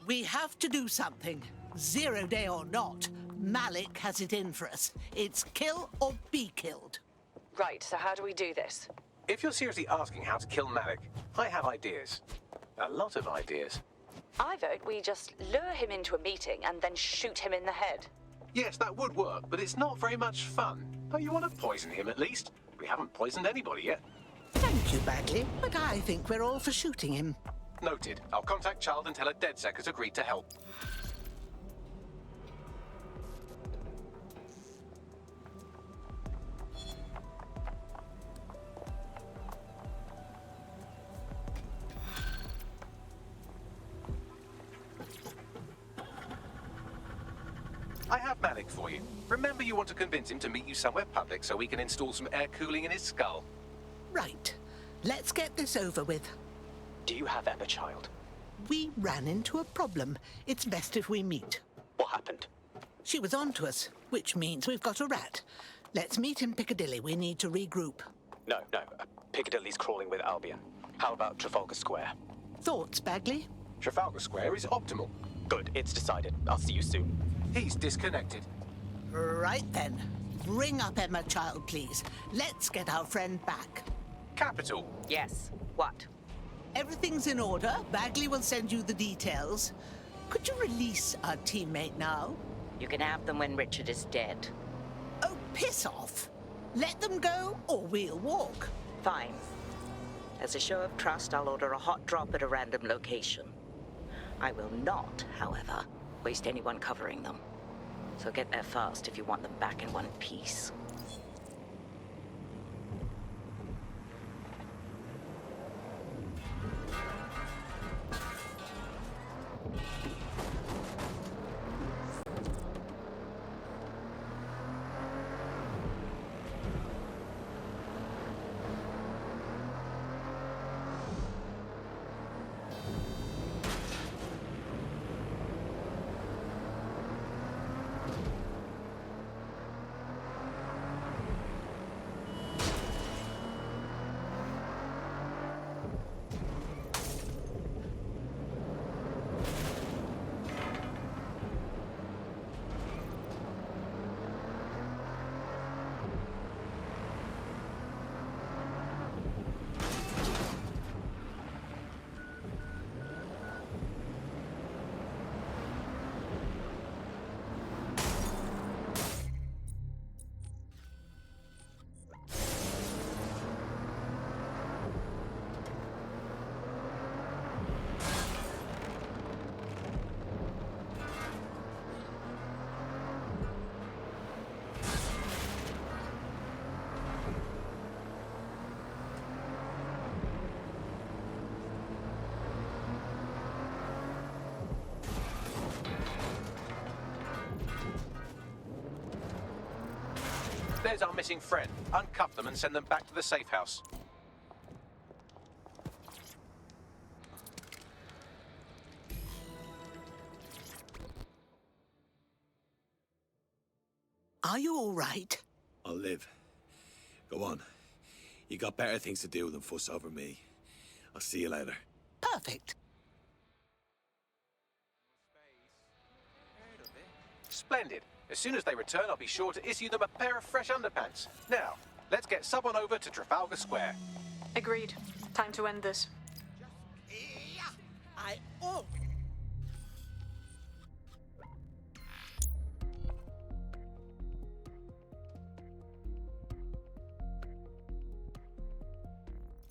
We have to do something. 0 day or not, Malik has it in for us. It's kill or be killed. Right, so how do we do this? If you're seriously asking how to kill Malik, I have ideas. A lot of ideas. I vote we just lure him into a meeting and then shoot him in the head. Yes, that would work, but it's not very much fun. Don't you want to poison him at least? We haven't poisoned anybody yet. Thank you, Bagley, but I think we're all for shooting him. Noted. I'll contact Child and tell her DedSec has agreed to help. I have Malik for you. Remember, you want to convince him to meet you somewhere public so we can install some air cooling in his skull. Right. Let's get this over with. Do you have Emma Child? We ran into a problem. It's best if we meet. What happened? She was on to us, which means we've got a rat. Let's meet in Piccadilly. We need to regroup. No. Piccadilly's crawling with Albion. How about Trafalgar Square? Thoughts, Bagley? Trafalgar Square is optimal. Good, it's decided. I'll see you soon. He's disconnected. Right then. Bring up Emma Child, please. Let's get our friend back. Capital. Yes. What? Everything's in order. Bagley will send you the details. Could you release our teammate now? You can have them when Richard is dead. Oh, piss off. Let them go, or we'll walk. Fine. As a show of trust, I'll order a hot drop at a random location. I will not, however, waste anyone covering them. So get there fast if you want them back in one piece. There's our missing friend. Uncuff them and send them back to the safe house. Are you all right? I'll live. Go on. You got better things to do than fuss over me. I'll see you later. Perfect. Splendid. As soon as they return, I'll be sure to issue them a pair of fresh underpants. Now, let's get sub on over to Trafalgar Square. Agreed. Time to end this.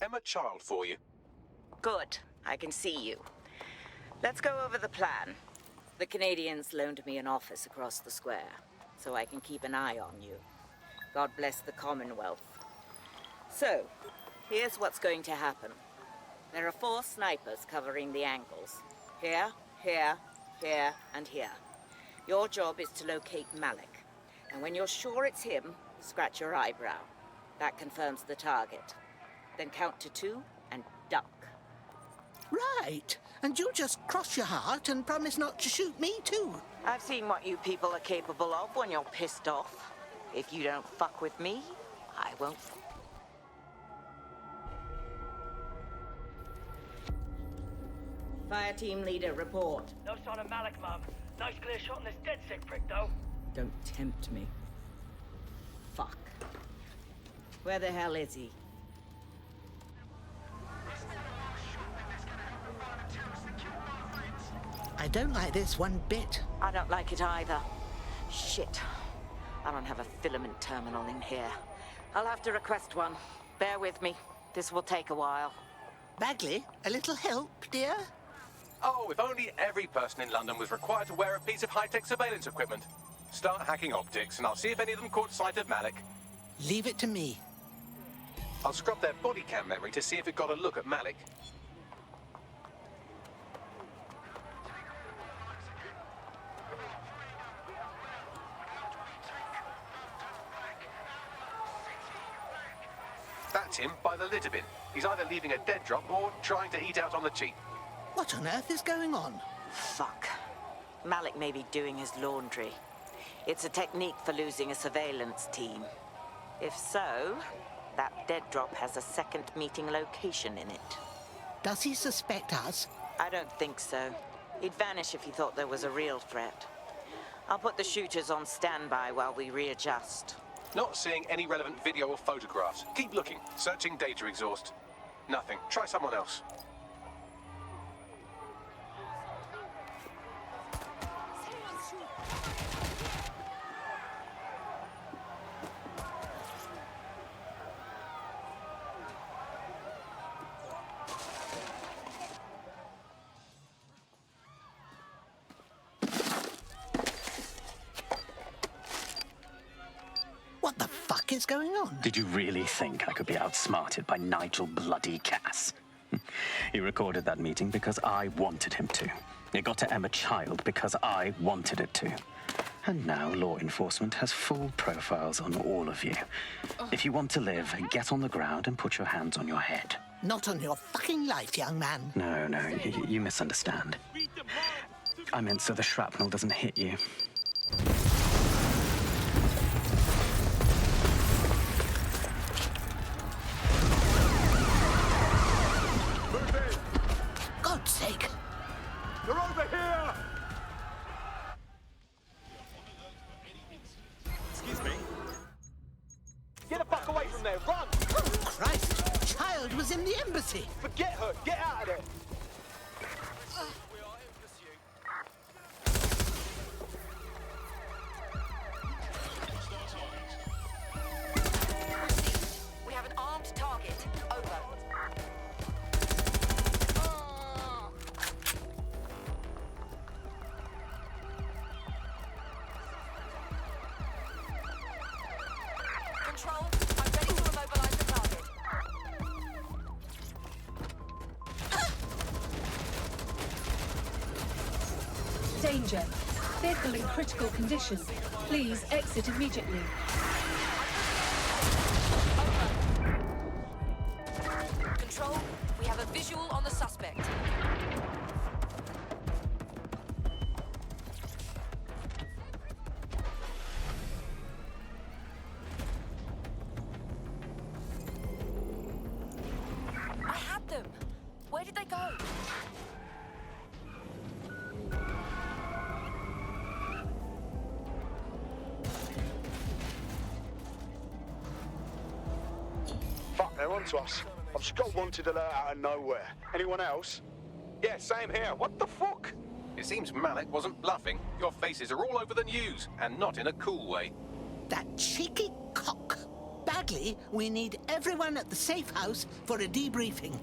Emma Child for you. Good. I can see you. Let's go over the plan. The Canadians loaned me an office across the square, so I can keep an eye on you. God bless the Commonwealth. So, here's what's going to happen. There are 4 snipers covering the angles. Here, here, here, and here. Your job is to locate Malik. And when you're sure it's him, scratch your eyebrow. That confirms the target. Then count to 2 and duck. Right. And you just cross your heart and promise not to shoot me too. I've seen what you people are capable of when you're pissed off. If you don't fuck with me, I won't. Fire team leader, report. No sign of Malik, Mum. Nice clear shot on this DedSec prick, though. Don't tempt me. Fuck. Where the hell is he? I don't like this one bit. I don't like it either. Shit. I don't have a filament terminal in here. I'll have to request one. Bear with me. This will take a while. Bagley, a little help, dear? Oh, if only every person in London was required to wear a piece of high-tech surveillance equipment. Start hacking optics, and I'll see if any of them caught sight of Malik. Leave it to me. I'll scrub their body cam memory to see if it got a look at Malik. That's him by the litter bin. He's either leaving a dead drop or trying to eat out on the cheap. What on earth is going on? Fuck. Malik may be doing his laundry. It's a technique for losing a surveillance team. If so, that dead drop has a second meeting location in it. Does he suspect us? I don't think so. He'd vanish if he thought there was a real threat. I'll put the shooters on standby while we readjust. Not seeing any relevant video or photographs. Keep looking. Searching data exhaust. Nothing. Try someone else. What the fuck is going on? Did you really think I could be outsmarted by Nigel bloody Cass? He recorded that meeting because I wanted him to. It got to Emma Child because I wanted it to. And now law enforcement has full profiles on all of you. If you want to live, get on the ground and put your hands on your head. Not on your fucking life, young man. No, you misunderstand. I meant so the shrapnel doesn't hit you. God's sake! They're over here! Excuse me? Get the fuck away from there, run! Oh, Christ! Child was in the embassy! Forget her, get out of there! We have an armed target. Over. Control, I'm ready to immobilize the target. Danger. Vehicle in critical condition. Please exit immediately. Control, we have a visual on the suspect. I had them. Where did they go? Fuck, they're onto us. I've just got wanted alert out of nowhere. Anyone else? Yeah, same here. What the fuck? It seems Malik wasn't bluffing. Your faces are all over the news, and not in a cool way. That cheeky cock! Bagley, we need everyone at the safe house for a debriefing.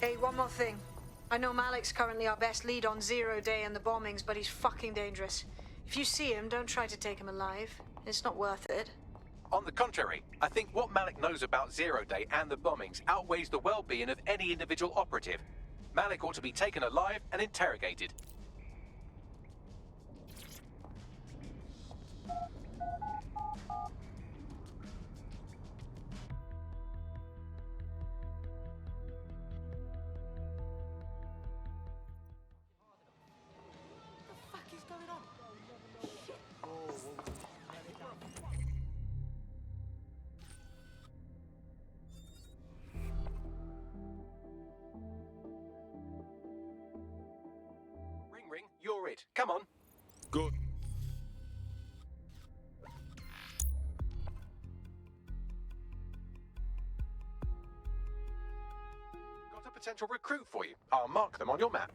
Hey, one more thing. I know Malik's currently our best lead on Zero Day and the bombings, but he's fucking dangerous. If you see him, don't try to take him alive. It's not worth it. On the contrary, I think what Malik knows about Zero Day and the bombings outweighs the well-being of any individual operative. Malik ought to be taken alive and interrogated. Ring, you're it. Come on. Good. Got a potential recruit for you. I'll mark them on your map.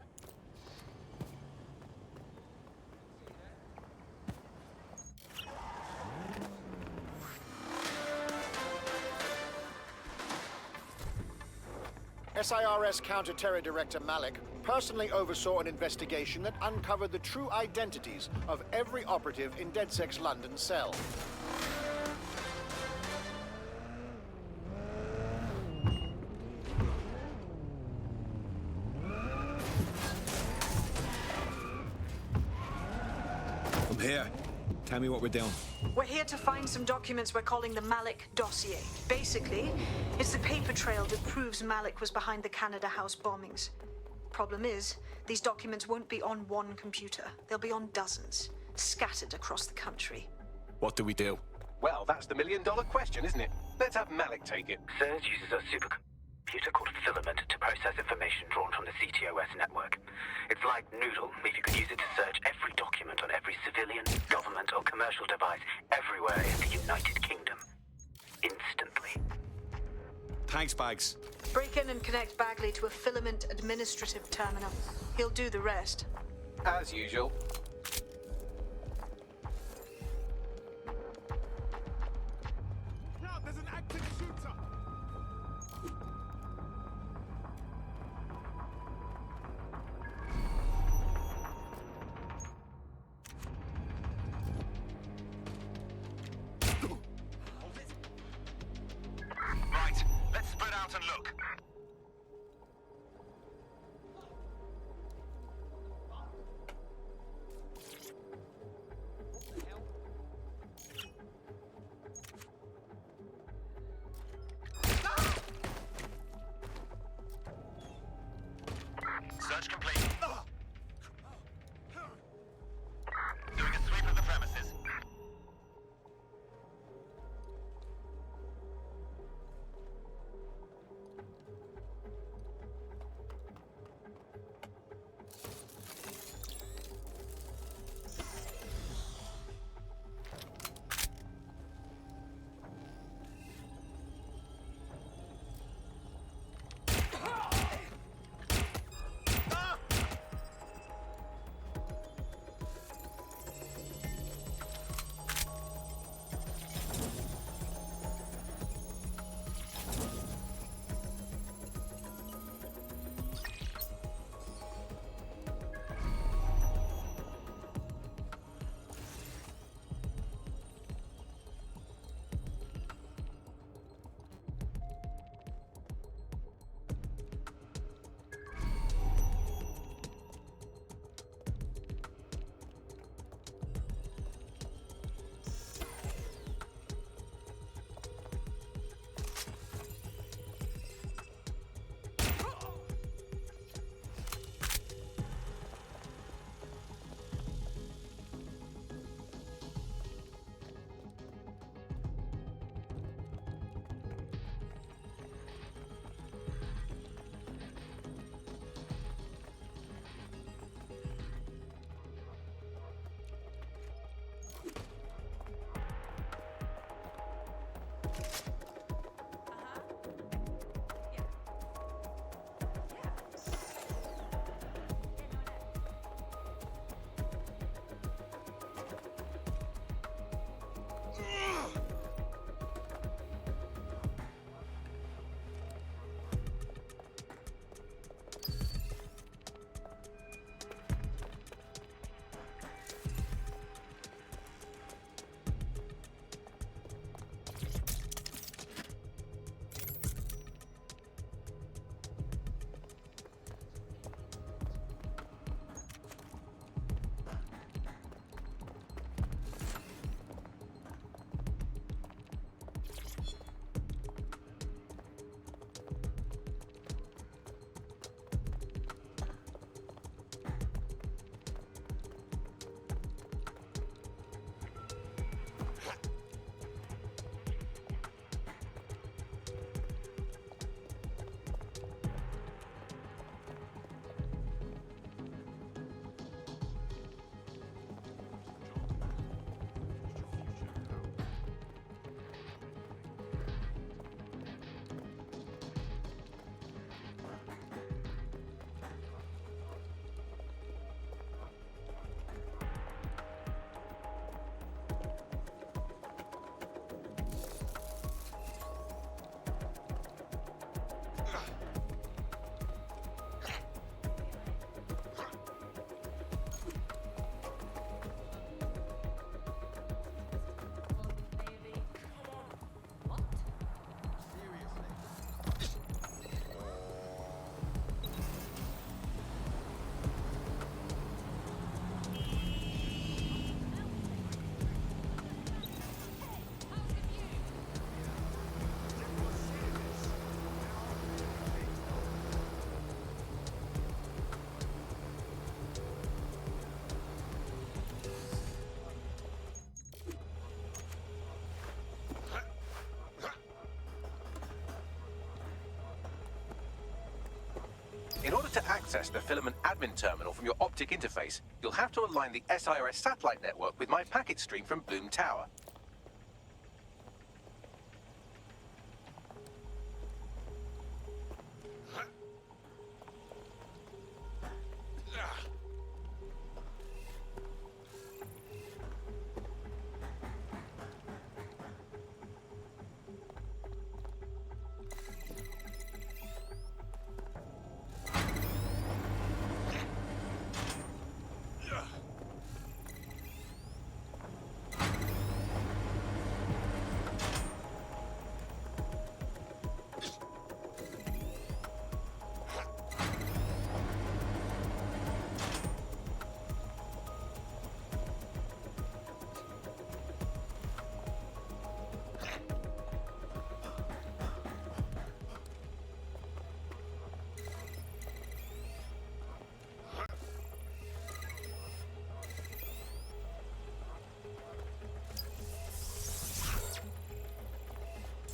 SIRS Counter-Terror Director Malik personally oversaw an investigation that uncovered the true identities of every operative in DedSec's London cell. I'm here. Tell me what we're doing. We're here to find some documents we're calling the Malik dossier. Basically, it's the paper trail that proves Malik was behind the Canada House bombings. Problem is, these documents won't be on one computer. They'll be on dozens, scattered across the country. What do we do? Well, that's the million-dollar question, isn't it? Let's have Malik take it. SIRS uses a supercomputer called Filament to process information drawn from the CTOS network. It's like Noodle, if you could use it to search every document on every civilian, government, or commercial device everywhere in the United Kingdom. Instantly. Thanks, Bags. Break in and connect Bagley to a Filament administrative terminal. He'll do the rest. As usual. Now there's an active shooter. Right, let's spread out and look. Search complete. Doing a sweep of the premises. to access the Filament admin terminal from your optic interface, you'll have to align the SIRS satellite network with my packet stream from Bloom Tower.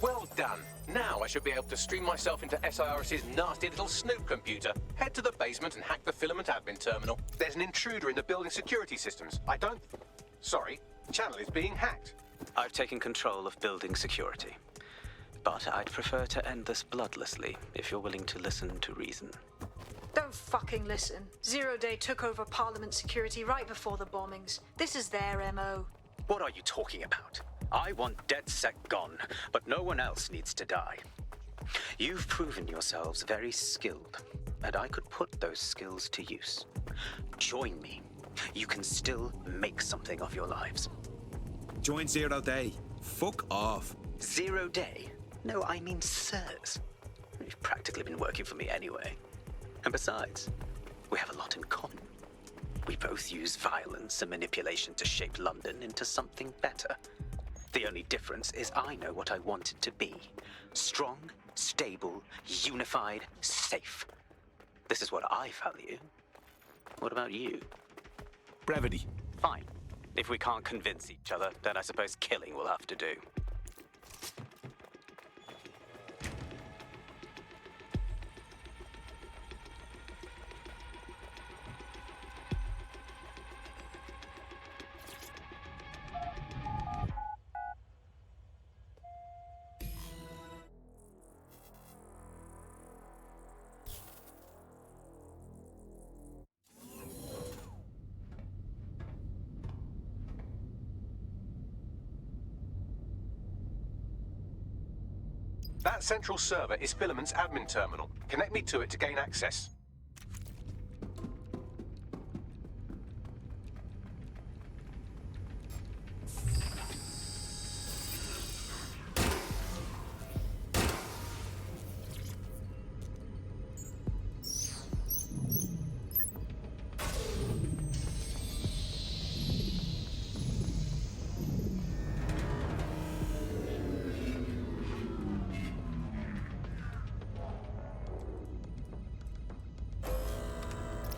Well done. Now I should be able to stream myself into SIRS's nasty little snoop computer, head to the basement and hack the Filament admin terminal. There's an intruder in the building security systems. Sorry, channel is being hacked. I've taken control of building security. But I'd prefer to end this bloodlessly, if you're willing to listen to reason. Don't fucking listen. Zero Day took over Parliament security right before the bombings. This is their MO. What are you talking about? I want DedSec gone, but no one else needs to die. You've proven yourselves very skilled, and I could put those skills to use. Join me. You can still make something of your lives. Join Zero Day. Fuck off. Zero Day? No, I mean SIRS. You've practically been working for me anyway. And besides, we have a lot in common. We both use violence and manipulation to shape London into something better. The only difference is I know what I want it to be. Strong, stable, unified, safe. This is what I value. What about you? Brevity. Fine. If we can't convince each other, then I suppose killing will have to do. That central server is Filament's admin terminal. Connect me to it to gain access.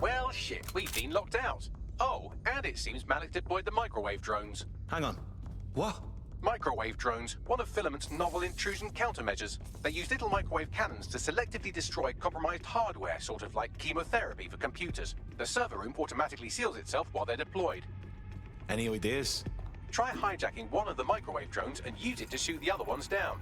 Well, shit, we've been locked out. Oh, and it seems Malik deployed the microwave drones. Hang on. What? Microwave drones, one of Filament's novel intrusion countermeasures. They use little microwave cannons to selectively destroy compromised hardware, sort of like chemotherapy for computers. The server room automatically seals itself while they're deployed. Any ideas? Try hijacking one of the microwave drones and use it to shoot the other ones down.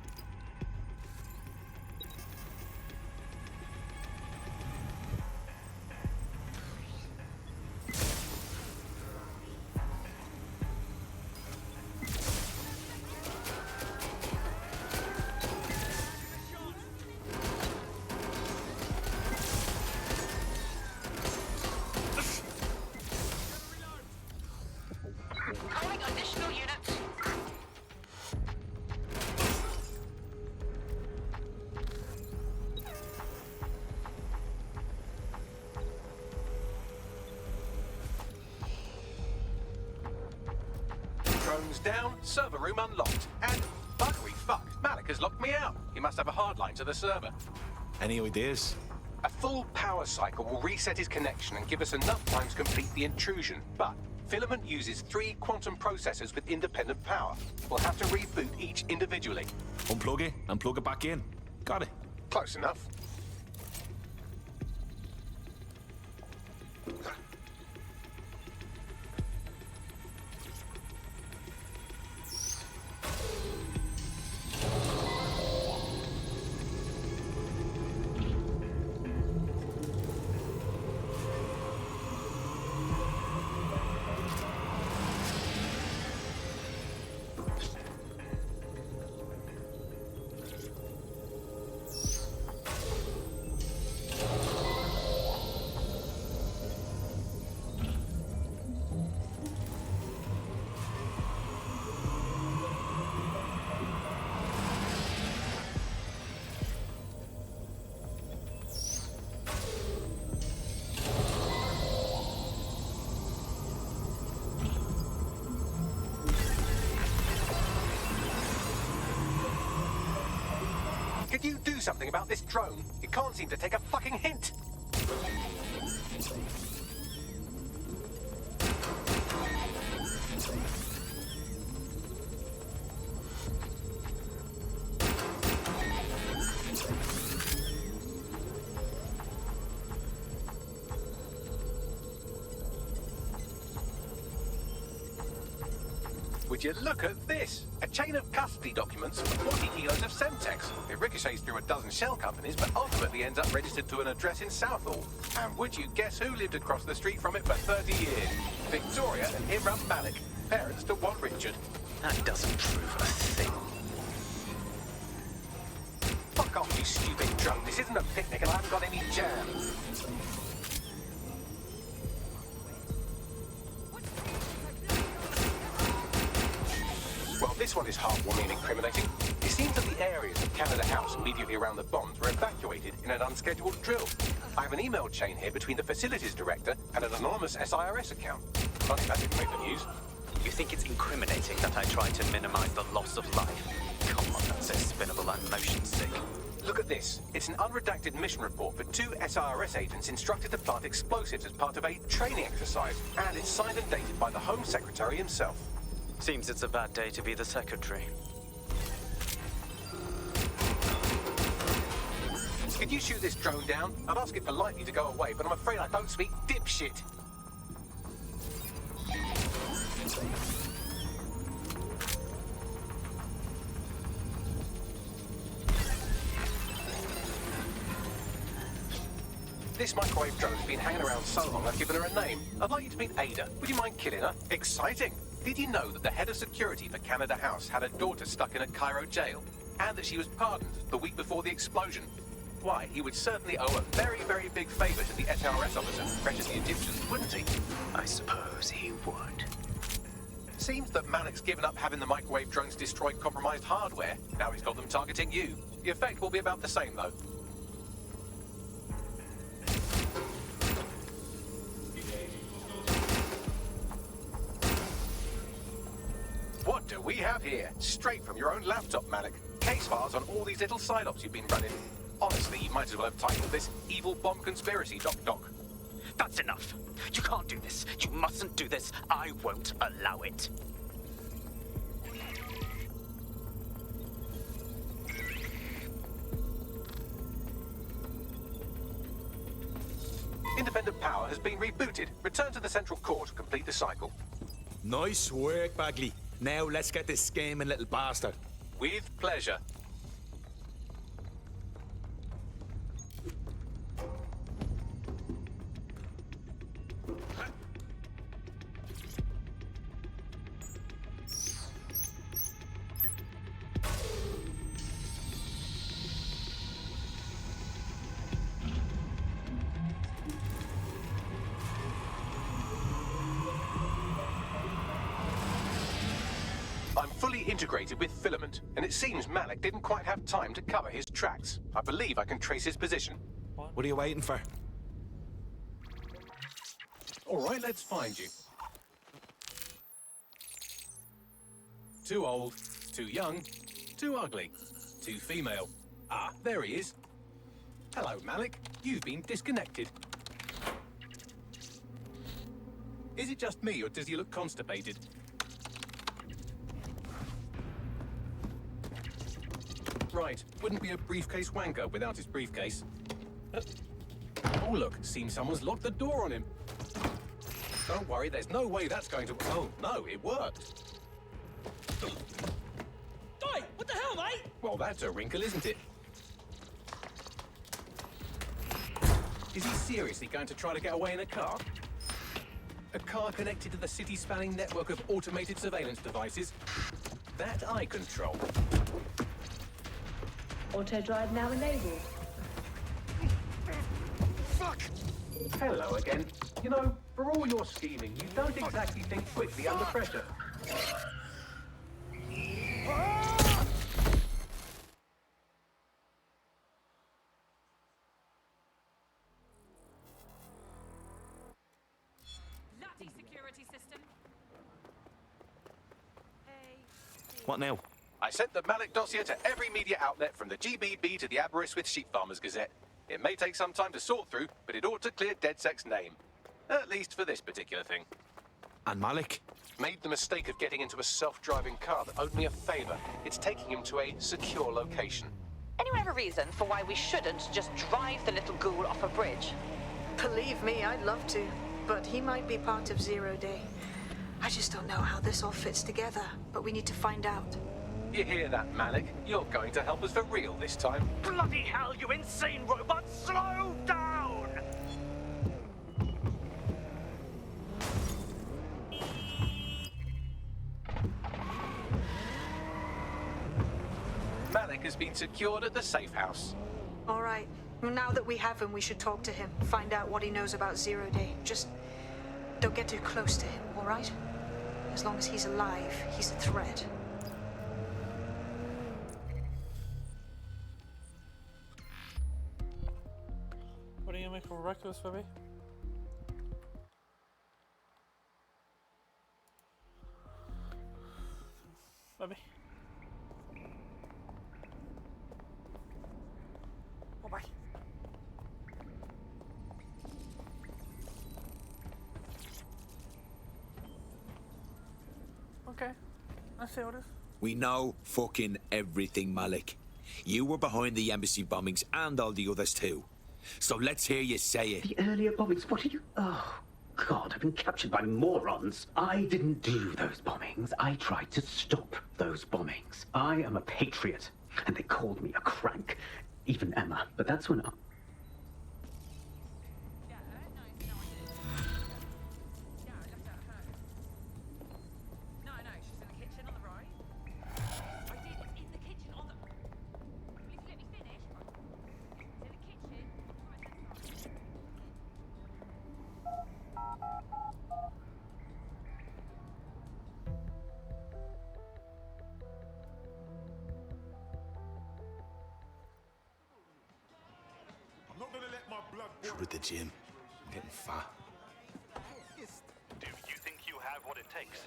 Calling additional units. Drones down, server room unlocked, and buggery fuck, Malik has locked me out. He must have a hardline to the server. Any ideas? A full power cycle will reset his connection and give us enough time to complete the intrusion, but Filament uses 3 quantum processors with independent power. We'll have to reboot each individually. Unplug it and plug it back in. Got it. Close enough. Could you do something about this drone? It can't seem to take a fucking hint. Would you look at this? A chain of custody documents for 40 kilos of Semtex. It ricochets through a dozen shell companies, but ultimately ends up registered to an address in Southall. And would you guess who lived across the street from it for 30 years? Victoria and Imran Malik, parents to one Richard. That doesn't prove a thing. Fuck off, you stupid drone. This isn't a picnic and I haven't got any jam. Well, this one is heartwarming and incriminating. It seems that the areas of Canada House immediately around the bombs were evacuated in an unscheduled drill. I have an email chain here between the facilities director and an anonymous SIRS account. Funny that didn't make the news. You think it's incriminating that I tried to minimize the loss of life? Come on, that's so spinnable and motion sick. Look at this. It's an unredacted mission report for 2 SIRS agents instructed to plant explosives as part of a training exercise. And it's signed and dated by the Home Secretary himself. Seems it's a bad day to be the secretary. Could you shoot this drone down? I'd ask it politely to go away, but I'm afraid I don't speak dipshit. This microwave drone's been hanging around so long I've given her a name. I'd like you to meet Ada. Would you mind killing her? Exciting! Did you know that the head of security for Canada House had a daughter stuck in a Cairo jail? And that she was pardoned the week before the explosion? Why, he would certainly owe a very, very big favour to the SRS officer who pressured the Egyptians, wouldn't he? I suppose he would. Seems that Malik's given up having the microwave drones destroy compromised hardware. Now he's got them targeting you. The effect will be about the same, though. What do we have here? Straight from your own laptop, Malik. Case files on all these little side ops you've been running. Honestly, you might as well have titled this Evil Bomb Conspiracy, Doc. That's enough. You can't do this. You mustn't do this. I won't allow it. Independent power has been rebooted. Return to the central core to complete the cycle. Nice work, Bagley. Now let's get this scheming little bastard. With pleasure. I'm fully integrated with Filament, and it seems Malik didn't quite have time to cover his tracks. I believe I can trace his position. What are you waiting for? All right, let's find you. Too old, too young, too ugly, too female. Ah, there he is. Hello, Malik. You've been disconnected. Is it just me, or does he look constipated? Right, wouldn't be a briefcase wanker without his briefcase. Oh look, seems someone's locked the door on him. Don't worry, there's no way that's going to... Oh, no, it worked. Oi, what the hell, mate? Well, that's a wrinkle, isn't it? Is he seriously going to try to get away in a car? A car connected to the city-spanning network of automated surveillance devices? That I control. Auto drive now enabled. Fuck! Hello again. You know, for all your scheming, you don't exactly think quickly under pressure. Security system. What now? I sent the Malik dossier to every media outlet from the GBB to the Aberystwyth Sheep Farmers Gazette. It may take some time to sort through, but it ought to clear DedSec's name. At least for this particular thing. And Malik? Made the mistake of getting into a self-driving car that owed me a favor. It's taking him to a secure location. Anyone have a reason for why we shouldn't just drive the little ghoul off a bridge? Believe me, I'd love to. But he might be part of Zero Day. I just don't know how this all fits together, but we need to find out. You hear that, Malik? You're going to help us for real this time. Bloody hell, you insane robot! Slow down! Malik has been secured at the safe house. All right. Now that we have him, we should talk to him. Find out what he knows about Zero Day. Just don't get too close to him, all right? As long as he's alive, he's a threat. What are you making reckless for me? Baby. Oh, bye. Okay, I see what it is. We know fucking everything, Malik. You were behind the embassy bombings and all the others too. So let's hear you say it. The earlier bombings, what are you... Oh, God, I've been captured by morons. I didn't do those bombings. I tried to stop those bombings. I am a patriot, and they called me a crank. Even Emma, but that's when I... Should at the gym. I'm getting fat. Do you think you have what it takes?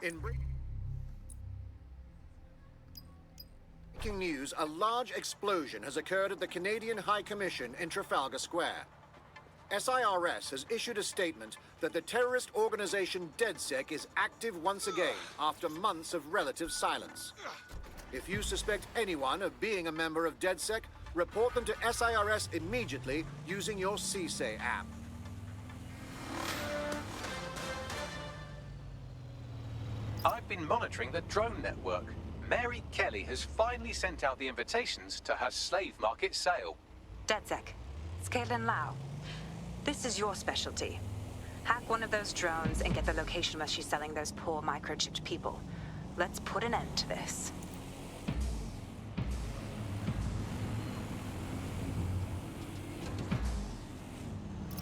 In breaking news, a large explosion has occurred at the Canadian High Commission in Trafalgar Square. SIRS has issued a statement that the terrorist organization DedSec is active once again after months of relative silence. If you suspect anyone of being a member of DedSec, report them to SIRS immediately using your CSAY app. I've been monitoring the drone network. Mary Kelly has finally sent out the invitations to her slave market sale. DedSec, it's Caitlin Lau. This is your specialty. Hack one of those drones and get the location where she's selling those poor microchipped people. Let's put an end to this.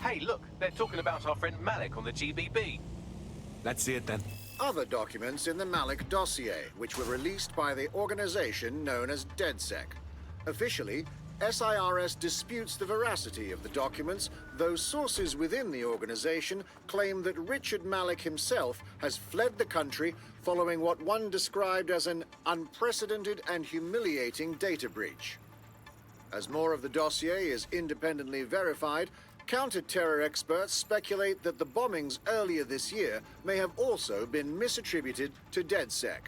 Hey, look, they're talking about our friend Malik on the GBB. Let's see it then. Other documents in the Malik dossier, which were released by the organization known as DedSec. Officially, SIRS disputes the veracity of the documents, though sources within the organization claim that Richard Malik himself has fled the country following what one described as an unprecedented and humiliating data breach. As more of the dossier is independently verified, counter-terror experts speculate that the bombings earlier this year may have also been misattributed to DedSec.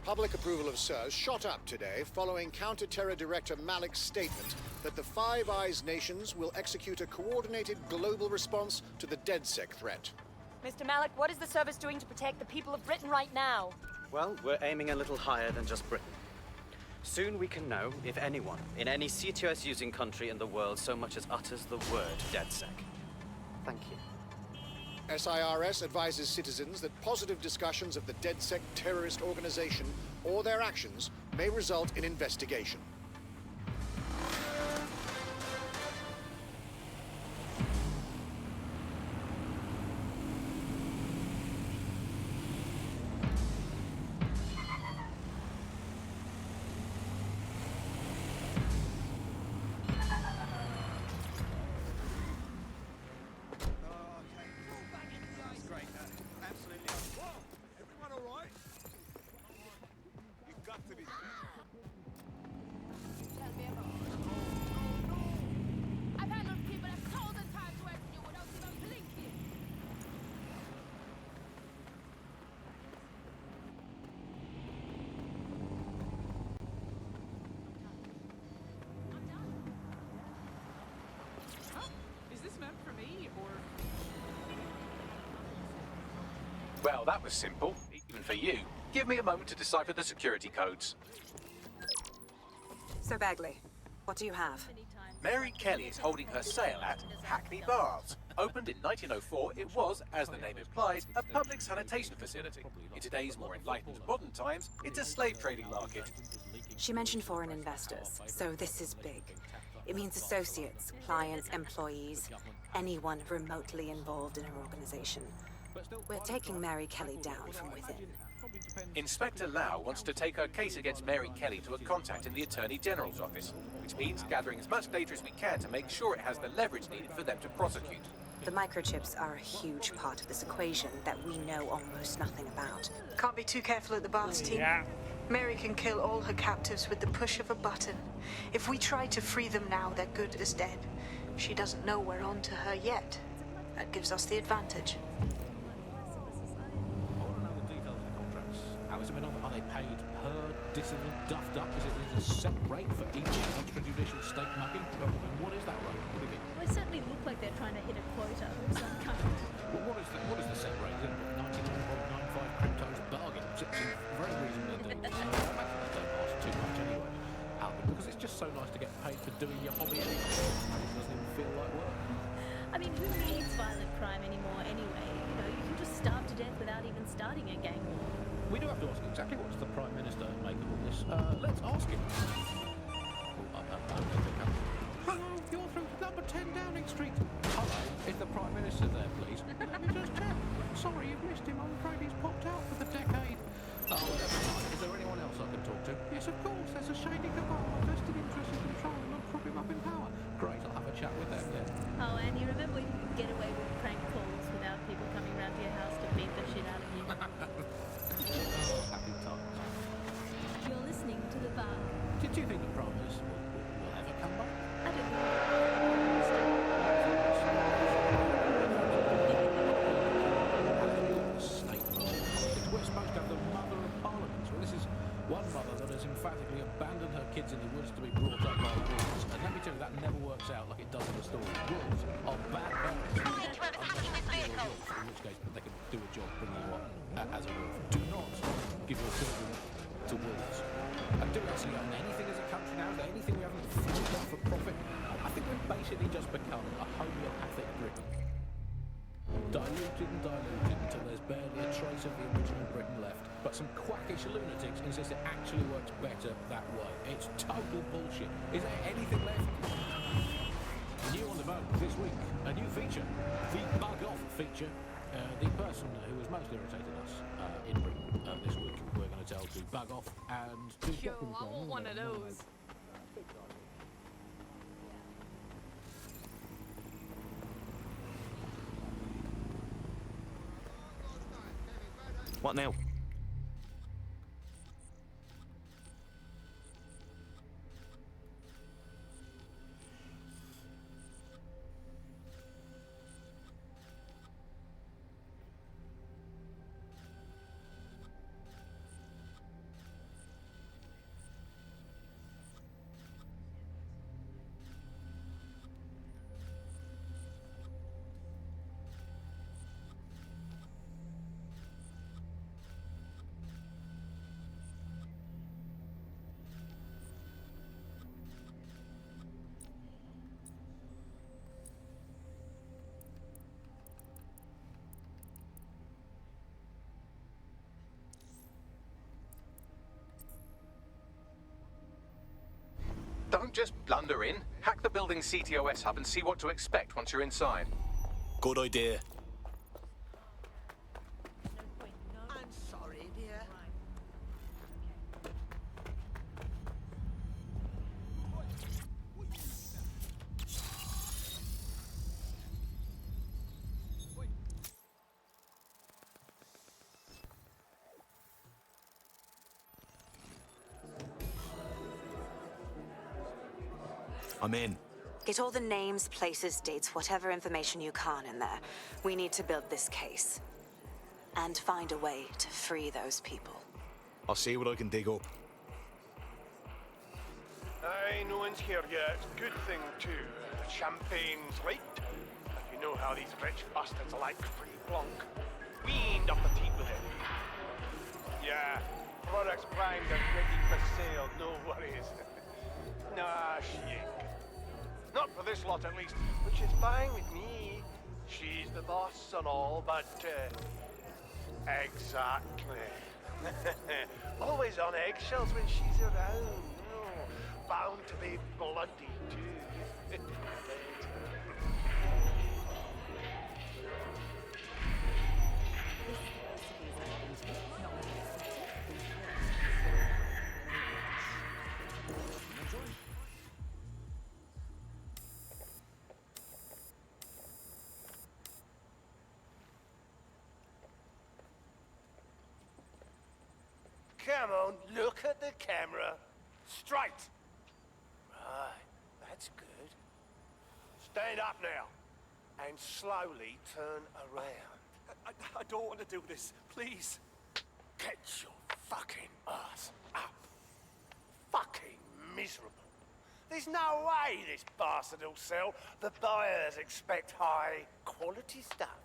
Public approval of SIRS shot up today following Counter-Terror Director Malik's statement that the Five Eyes nations will execute a coordinated global response to the DedSec threat. Mr. Malik, what is the service doing to protect the people of Britain right now? Well, we're aiming a little higher than just Britain. Soon we can know if anyone in any CTOS-using country in the world so much as utters the word DedSec. Thank you. SIRS advises citizens that positive discussions of the DedSec terrorist organization or their actions may result in investigation. Well, that was simple, even for you. Give me a moment to decipher the security codes. So, Bagley, what do you have? Mary Kelly is holding her sale at Hackney Baths. Opened in 1904, it was, as the name implies, a public sanitation facility. In today's more enlightened modern times, it's a slave trading market. She mentioned foreign investors, so this is big. It means associates, clients, employees, anyone remotely involved in her organization. We're taking Mary Kelly down from within. Inspector Lau wants to take her case against Mary Kelly to a contact in the Attorney General's office, which means gathering as much data as we can to make sure it has the leverage needed for them to prosecute. The microchips are a huge part of this equation that we know almost nothing about. Can't be too careful at the Baths team. Yeah. Mary can kill all her captives with the push of a button. If we try to free them now, they're good as dead. She doesn't know we're on to her yet. That gives us the advantage. How is it been on? Are they paid per dissident duffed up? Is it a set rate for each extrajudicial state mugging? What is that rate? What do you think? Well, they certainly look like they're trying to hit a quota of some kind. Well, what is the set rate? Is it 99.95 cryptos bargain? Seems very reasonable. I imagine they don't cost too much anyway, Albert, because it's just so nice to get paid for doing your hobby anyway. It doesn't even feel like work. I mean, who needs violent crime anymore anyway? You know, you can just starve to death without even starting a gang war. We do have to ask exactly what does the Prime Minister make of all this. Let's ask him. Hello, you're through to number 10 Downing Street. Hello, is the Prime Minister there, please? Let me just check. Sorry, you've missed him. I'm afraid he's popped out for the decade. Oh, well, never mind. Is there anyone else I can talk to? Yes, of course. There's a shady cabal, a vested interest in control and prop him up in power. Great, I'll have a chat with them then. Oh, and you remember when you could get away with prank calls without people coming round to your house to beat the shit out of you? Happy times. You're listening to The Bar. Did you think the Prime Minister will ever come back? I don't know. State politics. We're supposed to have the mother of parliaments. Well, this is one mother that has emphatically abandoned her kids in the woods to be brought up by wolves. And let me tell you, that never works out like it does in the story. Wolves are bad parents. In which case, they can do a job bringing you up as a wolf. Do not give your children to wolves. And do we actually own anything as a country now? Is there anything we haven't floated off for profit? I think we've basically just become a homeopathic Britain. Diluted and diluted until there's barely a trace of the original Britain left. But some quackish lunatics insist it actually works better that way. It's total bullshit. Is there anything left? New on the boat this week, a new feature, the Bug Off feature. The person who has most irritated us in Britain this week, we're going to tell to bug off and do. Yo, I want one of those. What now? Don't just blunder in. Hack the building's CTOS hub and see what to expect once you're inside. Good idea. I'm sorry, dear. I'm in. Get all the names, places, dates, whatever information you can in there. We need to build this case. And find a way to free those people. I'll see what I can dig up. Aye, no one's here yet. Good thing, too. Champagne's late. You know how these rich bastards like free plonk. We ain't up the teeth with it. Yeah, products primed and ready for sale, no worries. Nah, she ain't. Not for this lot, at least, which is fine with me. She's the boss and all, but, exactly. Always on eggshells when she's around. Oh, bound to be bloody, too. Come on, look at the camera. Straight. Right, that's good. Stand up now. And slowly turn around. I don't want to do this. Please. Get your fucking ass up. Fucking miserable. There's no way this bastard will sell. The buyers expect high quality stuff.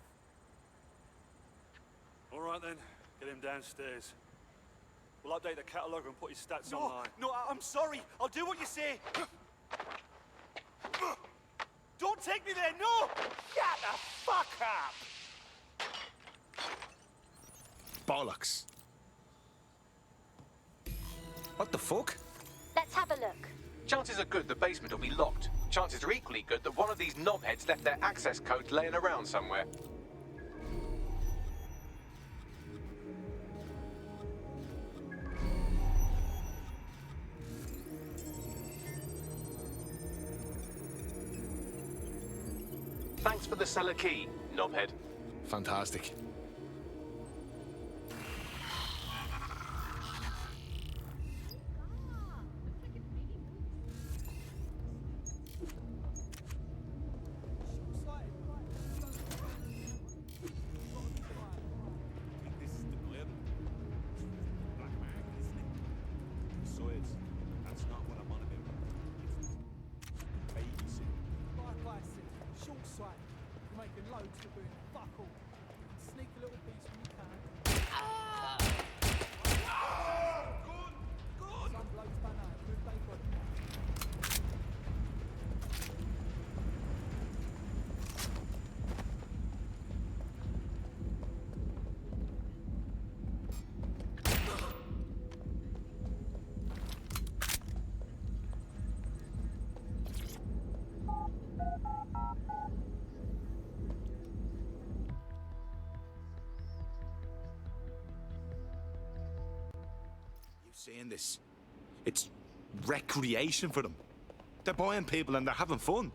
All right then. Get him downstairs. We'll update the catalogue and put his stats No, online. no, I'm sorry. I'll do what you say. Don't take me there, no! Shut the fuck up! Bollocks. What the fuck? Let's have a look. Chances are good the basement will be locked. Chances are equally good that one of these knobheads left their access codes laying around somewhere. Thanks for the cellar key, knobhead. Fantastic. Seeing this, it's recreation for them. They're buying people and they're having fun.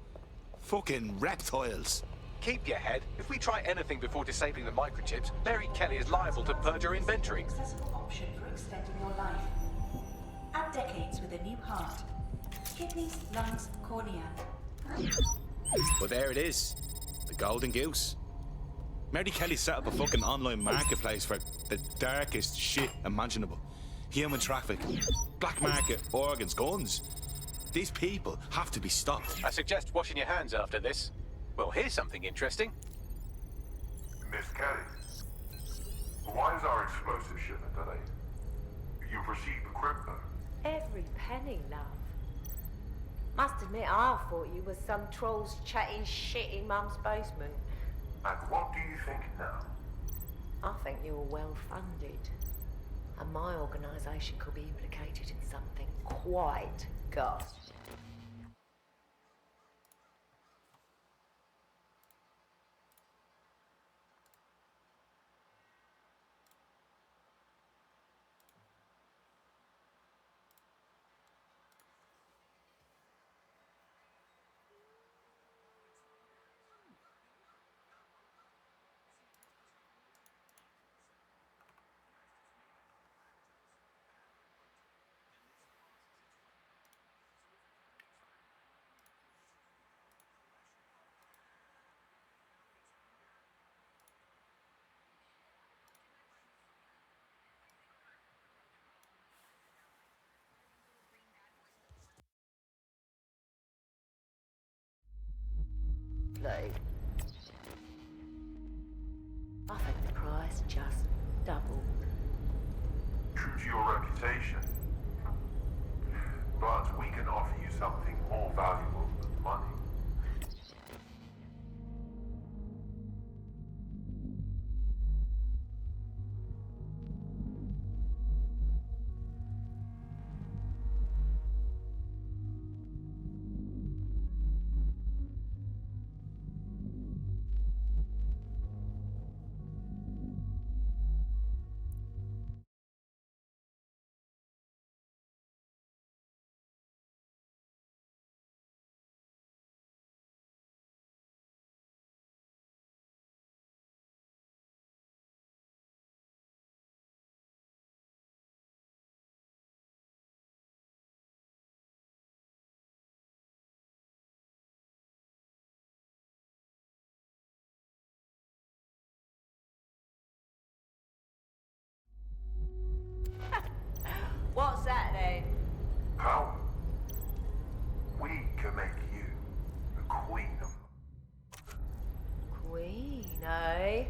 Fucking reptiles. Keep your head. If we try anything before disabling the microchips, Mary Kelly is liable to purge her inventory. Successful option for extending your life. Add decades with a new heart. Kidneys, lungs, cornea. But there it is. The golden goose. Mary Kelly set up a fucking online marketplace for the darkest shit imaginable. Human trafficking, black market, organs, guns. These people have to be stopped. I suggest washing your hands after this. Well, here's something interesting. Miss Kelly, why is our explosive shipment delayed? You've received the crypto. Every penny, love. Must admit, I thought you were some trolls chatting shit in Mum's basement. And what do you think now? I think you were well funded. And my organisation could be implicated in something quite ghastly. they? I think the price just doubled. True to your reputation. But we can offer you something more valuable than money. What's that then? Power. We can make you the queen of Queen, eh?